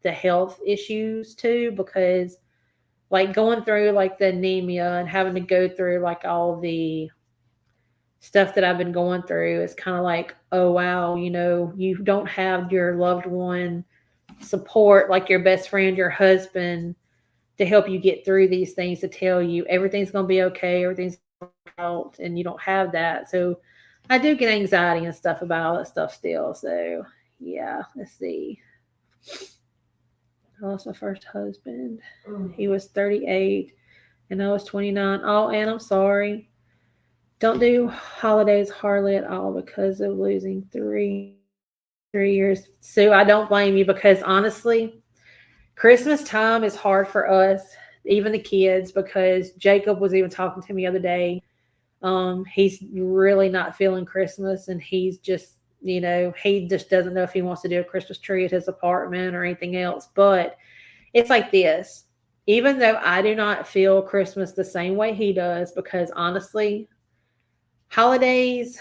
the health issues too, because like going through like the anemia and having to go through like all the stuff that I've been going through, it's kind of like, oh wow, you don't have your loved one support, like your best friend, your husband, to help you get through these things, to tell you everything's going to be okay, everything's out, and you don't have that. So I do get anxiety and stuff about all that stuff still. So yeah, let's see. I lost my first husband. He was 38 and I was 29. Oh, and I'm sorry. Don't do holidays hardly at all because of losing 3 years. Sue, I don't blame you, because honestly, Christmas time is hard for us, even the kids, because Jacob was even talking to me the other day. He's really not feeling Christmas, and he's just, he just doesn't know if he wants to do a Christmas tree at his apartment or anything else. But it's like this. Even though I do not feel Christmas the same way he does, because honestly, holidays,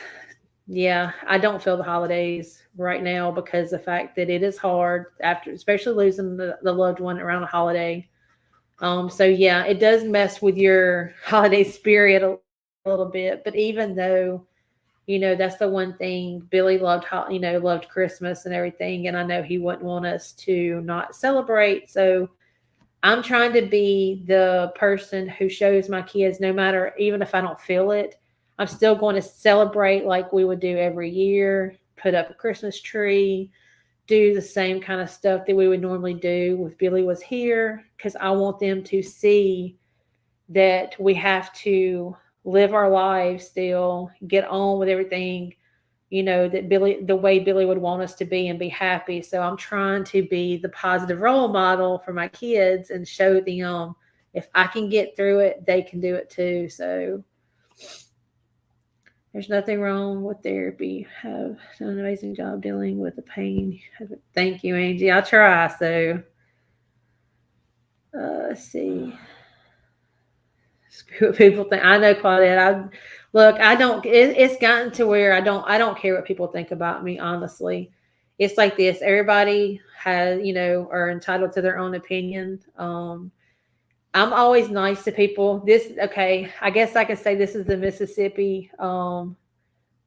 yeah, I don't feel the holidays right now, because the fact that it is hard after, especially losing the loved one around a holiday. So yeah, it does mess with your holiday spirit a little bit. But even though, that's the one thing Billy loved, loved Christmas and everything. And I know he wouldn't want us to not celebrate. So I'm trying to be the person who shows my kids, no matter, even if I don't feel it, I'm still going to celebrate like we would do every year, put up a Christmas tree, do the same kind of stuff that we would normally do if Billy was here, because I want them to see that we have to live our lives still, get on with everything, that the way Billy would want us to be and be happy. So I'm trying to be the positive role model for my kids and show them if I can get through it, they can do it too. So there's nothing wrong with therapy. Have done an amazing job dealing with the pain. Thank you, Angie. I'll try. So let's see. Screw what people think. I know, Claudette. I don't. It's gotten to where I don't care what people think about me. Honestly, it's like this. Everybody has, are entitled to their own opinion. I'm always nice to people. Okay. I guess I can say this is the Mississippi, the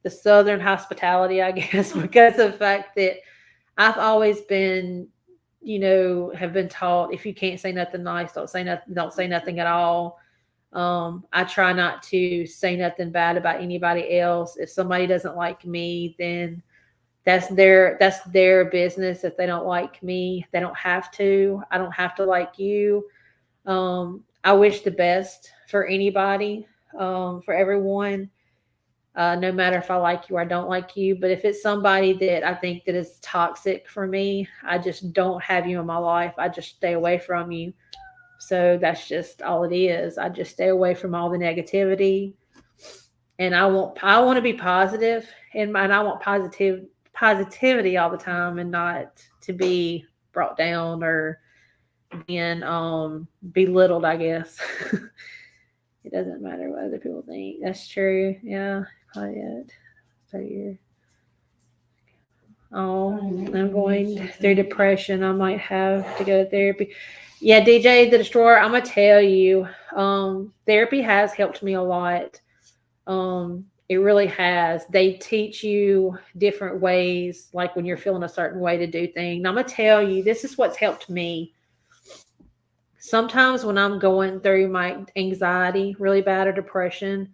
Southern hospitality, I guess, because of the fact that I've always been, have been taught, if you can't say nothing nice, don't say nothing at all. I try not to say nothing bad about anybody else. If somebody doesn't like me, then that's their business. If they don't like me, they don't have to. I don't have to like you. I wish the best for anybody, for everyone, no matter if I like you or I don't like you. But if it's somebody that I think that is toxic for me, I just don't have you in my life. I just stay away from you. So that's just all it is. I just stay away from all the negativity, and I want to be positive, and I want positivity all the time, and not to be brought down or being belittled, I guess. It doesn't matter what other people think. That's true. Yeah, quiet. So you. Oh, I'm going through depression. I might have to go to therapy. Yeah, DJ the Destroyer, I'm gonna tell you, therapy has helped me a lot. It really has. They teach you different ways, like when you're feeling a certain way to do things. And I'm gonna tell you, this is what's helped me. Sometimes when I'm going through my anxiety really bad or depression,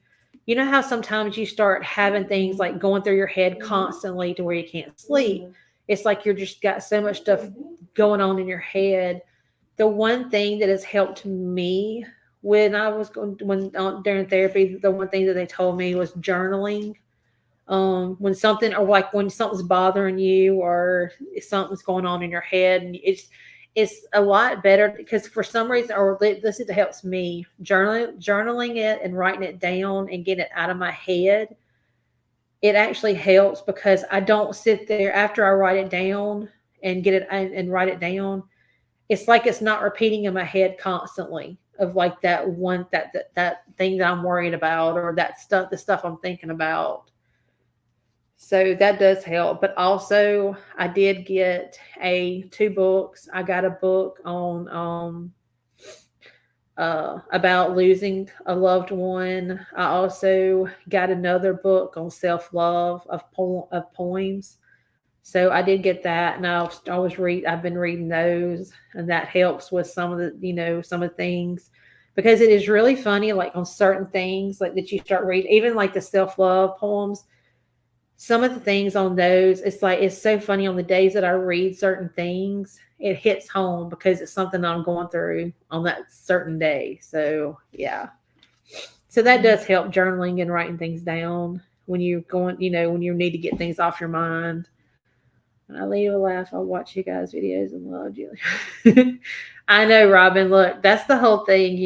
you know how sometimes you start having things like going through your head constantly to where you can't sleep. It's like you're just got so much stuff going on in your head. The one thing that has helped me when I was going during therapy, the one thing that they told me was journaling. When something, or like when something's bothering you or something's going on in your head, and it's a lot better, because for some reason, or this is helps me, journaling it and writing it down and getting it out of my head. It actually helps, because I don't sit there after I write it down and get it and write it down. It's like it's not repeating in my head constantly of like that one that thing that I'm worried about, or that stuff, the stuff I'm thinking about. So that does help. But also I did get 2 books. I got a book on about losing a loved one. I also got another book on self-love of poems. So I did get that, and I've been reading those, and that helps with some of the some of the things, because it is really funny, like on certain things like that you start reading, even like the self-love poems. Some of the things on those, it's so funny on the days that I read certain things, it hits home because it's something I'm going through on that certain day. So yeah. So that does help, journaling and writing things down when you're going, when you need to get things off your mind. When I leave a laugh, I'll watch you guys' videos and love you. I know, Robin. Look, that's the whole thing,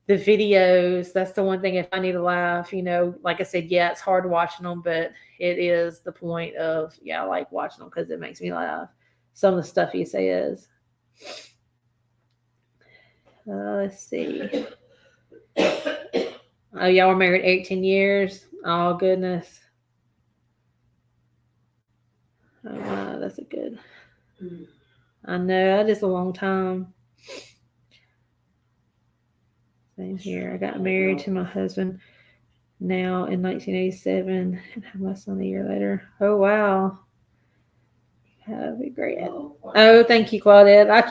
the videos. That's the one thing. If I need to laugh, like I said, yeah, it's hard watching them, but it is the point of, yeah, I like watching them because it makes me laugh. Some of the stuff he says. Let's see. Oh, y'all were married 18 years. Oh, goodness. Oh, wow, that's a good. I know, that is a long time. Same here. I got married to my husband now in 1987 and had my son a year later. Oh, wow. That'd be great. Oh, thank you, Claudette. I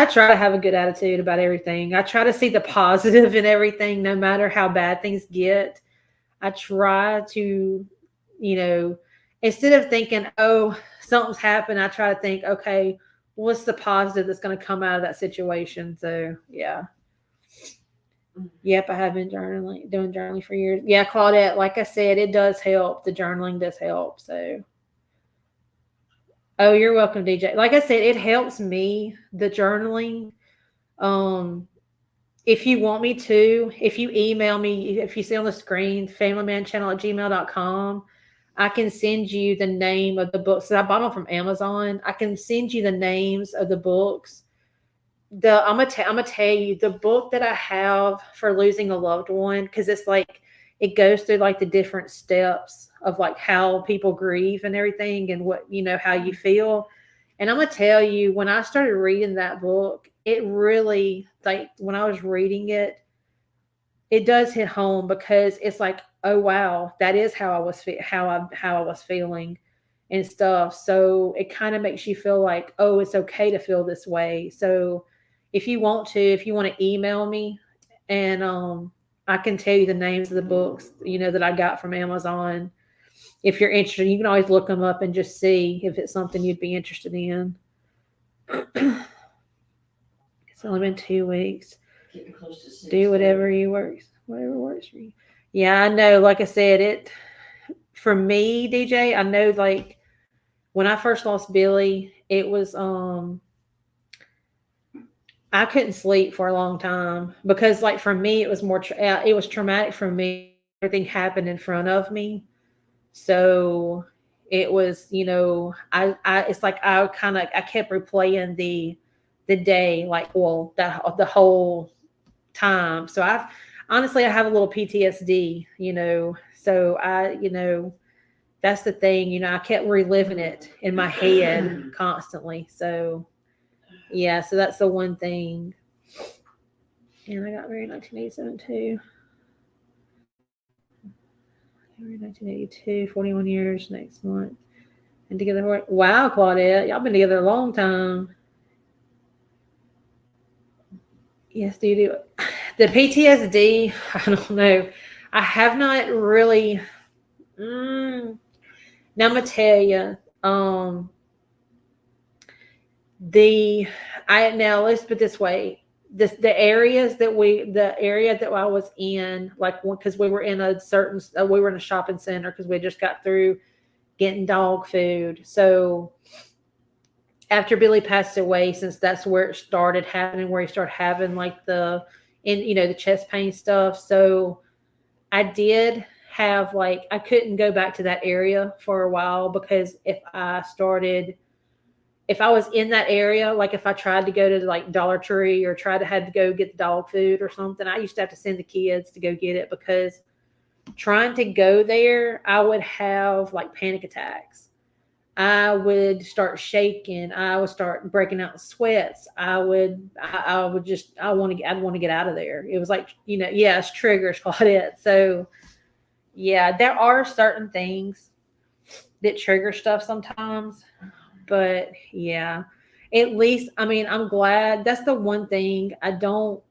try to have a good attitude about everything. I try to see the positive in everything, no matter how bad things get. I try to, instead of thinking, oh, something's happened, I try to think, okay, what's the positive that's going to come out of that situation? So, yeah. Yep, I have been doing journaling for years. Yeah, Claudette, like I said, it does help. The journaling does help. So, oh, you're welcome, DJ. Like I said, it helps me, the journaling. If you want me to, if you email me, if you see on the screen, familymanchannel@gmail.com, I can send you the name of the books. So I bought them from Amazon. I can send you the names of the books. I'm gonna tell you the book that I have for losing a loved one, because it's like it goes through like the different steps of like how people grieve and everything, and what how you feel. And I'm gonna tell you, when I started reading that book, it really, like, when I was reading it, it does hit home, because it's like, oh wow, that is how I was how I was feeling and stuff. So it kind of makes you feel like, oh, it's okay to feel this way. So if you want to email me, and I can tell you the names of the books that I got from Amazon. If you're interested, you can always look them up and just see if it's something you'd be interested in. It's only been 2 weeks. Getting close to 6. Do whatever works for you. Yeah, I know. Like I said, for me, DJ, I know, like, when I first lost Billy, it was I couldn't sleep for a long time, because, like, for me, it was it was traumatic for me. Everything happened in front of me, so it was, I it's like I kept replaying the day, like, well, the whole time. So I have a little PTSD, so that's the thing, I kept reliving it in my head constantly. So yeah, so that's the one thing. And I got married in 1987 too. Married 1982, 41 years next month. And together, wow, Claudette, y'all been together a long time. Yes, do you do it? The PTSD, I don't know. I have not really. Now I'm gonna tell you. Now let's put it this way. The area that I was in, like, because we were in a shopping center, because we just got through getting dog food. So after Billy passed away, since that's where it started happening, where he started having like the chest pain stuff. So I did have, like, I couldn't go back to that area for a while, because if I was in that area, like if I tried to go to like Dollar Tree, or had to go get the dog food or something, I used to have to send the kids to go get it, because trying to go there, I would have like panic attacks. I would start shaking. I would start breaking out in sweats. I would just, I'd want to get out of there. It was like, yeah, it's triggers, Claudette. So yeah, there are certain things that trigger stuff sometimes, but yeah, at least, I mean, I'm glad. That's the one thing I'm glad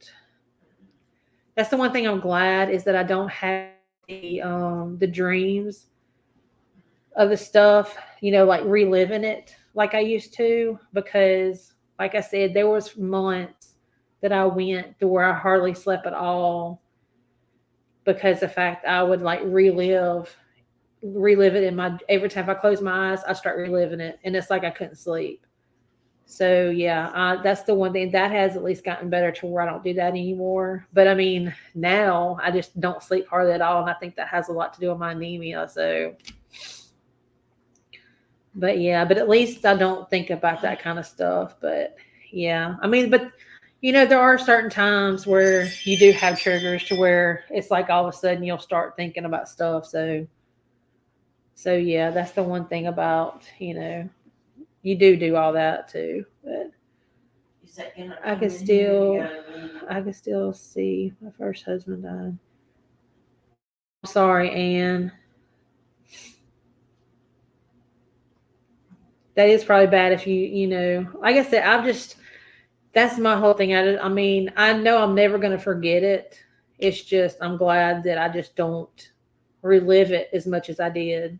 is that I don't have the dreams of the stuff, like reliving it like I used to, because like I said, there was months that I went to where I hardly slept at all because the fact I would like relive it in my every time I close my eyes, I start reliving it, and it's like I couldn't sleep. So yeah, that's the one thing that has at least gotten better to where I don't do that anymore. But I mean, now I just don't sleep hardly at all, and I think that has a lot to do with my anemia. So, but yeah, but at least I don't think about that kind of stuff. But yeah, I mean, but there are certain times where you do have triggers to where it's like all of a sudden you'll start thinking about stuff. So yeah, that's the one thing about you do all that too. But I could still see my first husband died. Sorry, Anne. That is probably bad if like I said, that's my whole thing. I mean, I know I'm never going to forget it. It's just, I'm glad that I just don't relive it as much as I did.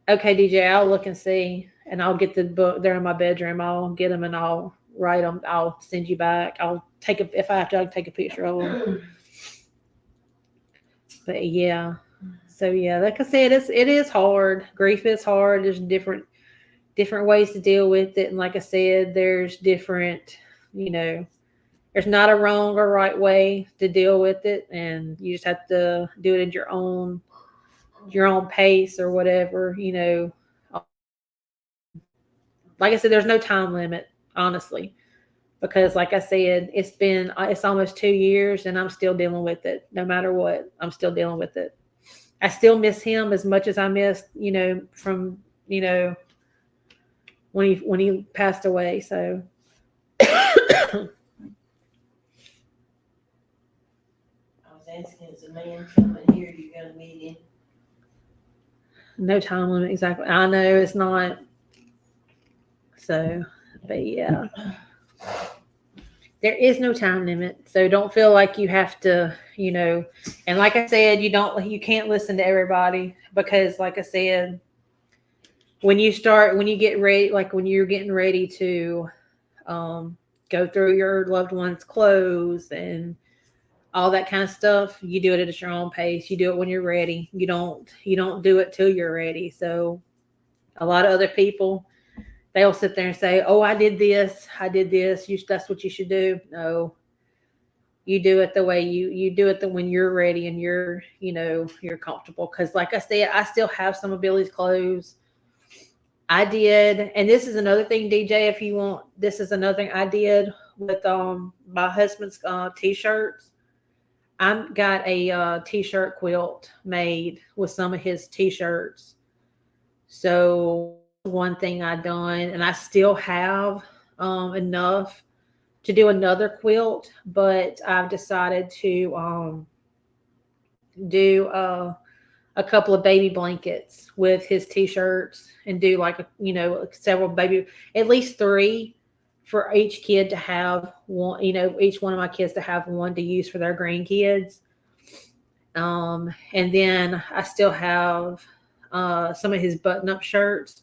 Okay, DJ, I'll look and see, and I'll get the book. They're in my bedroom. I'll get them and I'll write them. I'll send you back. If I have to, I'll take a picture of them. But yeah, so yeah, like I said, it is hard. Grief is hard. There's different ways to deal with it, and like I said, there's different, there's not a wrong or right way to deal with it, and you just have to do it at your own pace or whatever. Like I said, there's no time limit, honestly, because like I said, it's almost 2 years and I'm still dealing with it. No matter what, I'm still dealing with it. I still miss him as much as I missed, from, when he passed away. So I was asking, is a man coming here, you gonna meet him? no time limit, exactly. I know it's not. So, but yeah. There is no time limit, so don't feel like you have to, and like I said, you can't listen to everybody, because like I said, when you get ready, like when you're getting ready to go through your loved one's clothes and all that kind of stuff, you do it at your own pace. You do it when you're ready. You don't do it till you're ready. So a lot of other people, they'll sit there and say, "Oh, I did this. That's what you should do." No, you do it the way you do it when you're ready and you're comfortable. Because, like I said, I still have some of Billy's clothes. I did, and this is another thing, DJ. If you want, this is another thing I did with my husband's t-shirts. I got a t-shirt quilt made with some of his t-shirts. So one thing I done, and I still have enough to do another quilt, but I've decided to do a couple of baby blankets with his t-shirts, and do like several at least 3 for each kid to have one. Each one of my kids to have one to use for their grandkids. And then I still have some of his button-up shirts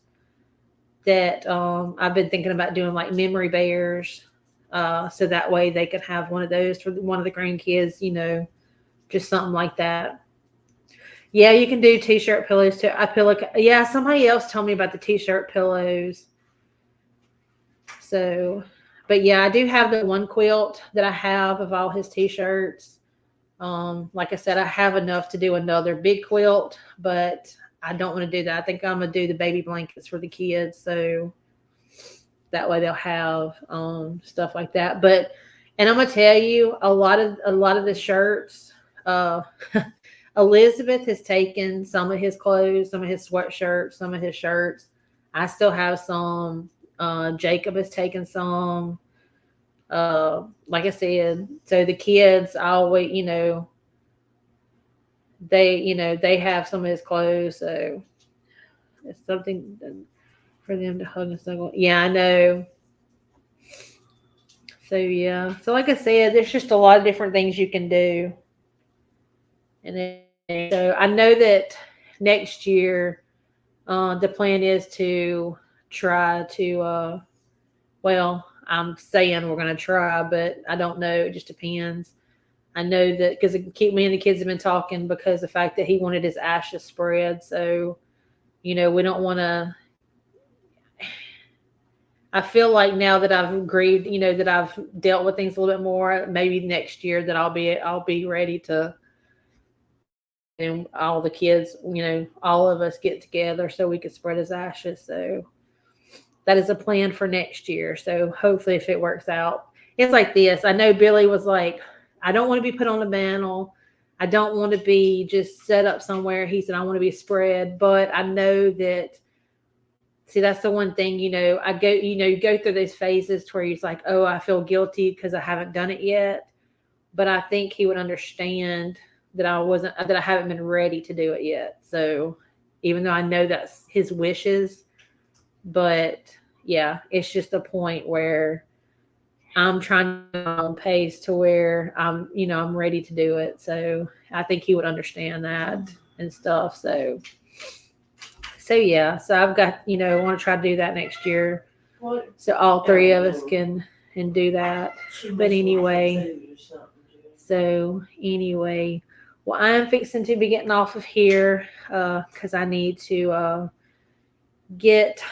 that I've been thinking about doing like memory bears. So that way they could have one of those for one of the grandkids, just something like that. Yeah, you can do t-shirt pillows too. Yeah, somebody else told me about the t-shirt pillows. So, but yeah, I do have the one quilt that I have of all his t-shirts. Like I said, I have enough to do another big quilt, but I don't want to do that. I think I'm gonna do the baby blankets for the kids, so that way they'll have stuff like that. But, and I'm gonna tell you, a lot of the shirts, Elizabeth has taken some of his clothes, some of his sweatshirts, some of his shirts. I still have some. Jacob has taken some. Like I said, so the kids, I always, they have some of his clothes, so it's something for them to hug and snuggle. Yeah, I know. So yeah, so like I said, there's just a lot of different things you can do, and so I know that next year, the plan is to try to. Well, I'm saying we're going to try, but I don't know. It just depends. I know that because me and the kids have been talking because the fact that he wanted his ashes spread. So, we don't want to. I feel like now that I've grieved, that I've dealt with things a little bit more, maybe next year that I'll be ready to, and all the kids, all of us get together so we could spread his ashes. So that is a plan for next year. So hopefully, if it works out, it's like this. I know Billy was like, I don't want to be put on a mantle. I don't want to be just set up somewhere. He said, I want to be spread. But I know that, see, that's the one thing, you go through those phases where he's like, oh, I feel guilty because I haven't done it yet. But I think he would understand that that I haven't been ready to do it yet. So even though I know that's his wishes, but yeah, it's just a point where I'm trying to my own pace to where I'm ready to do it. So I think he would understand that and stuff. So yeah, so I've got, I want to try to do that next year. What? So all three of us can do that. But anyway, so anyway, well, I'm fixing to be getting off of here because I need to get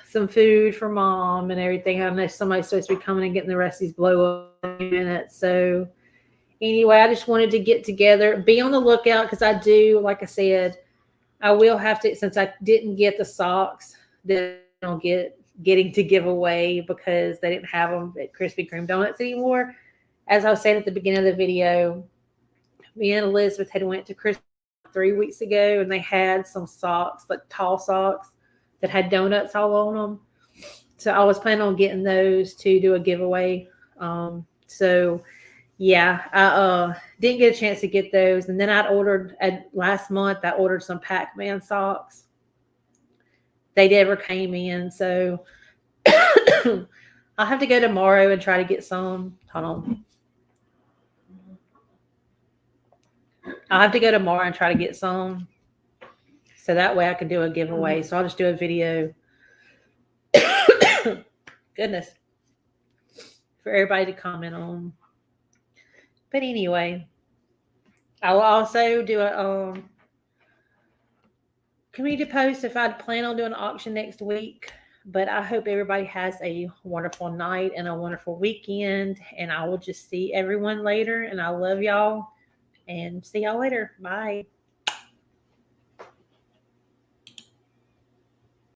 some food for Mom and everything. I know somebody's supposed to be coming and getting the rest of these blow up in a minute. So anyway, I just wanted to get together, be on the lookout because I do, like I said, I will have to, since I didn't get the socks that I'll getting to give away because they didn't have them at Krispy Kreme Donuts anymore. As I was saying at the beginning of the video, me and Elizabeth had went to Krispy 3 weeks ago and they had some socks, like tall socks that had donuts all on them. So I was planning on getting those to do a giveaway. So yeah, I didn't get a chance to get those. And then last month, I ordered some Pac-Man socks. They never came in. So I'll have to go tomorrow and try to get some. Hold on. I'll have to go tomorrow and try to get some. So that way I can do a giveaway. So I'll just do a video. Goodness. For everybody to comment on. But anyway, I will also do a community post if I plan on doing an auction next week. But I hope everybody has a wonderful night and a wonderful weekend. And I will just see everyone later. And I love y'all. And see y'all later. Bye.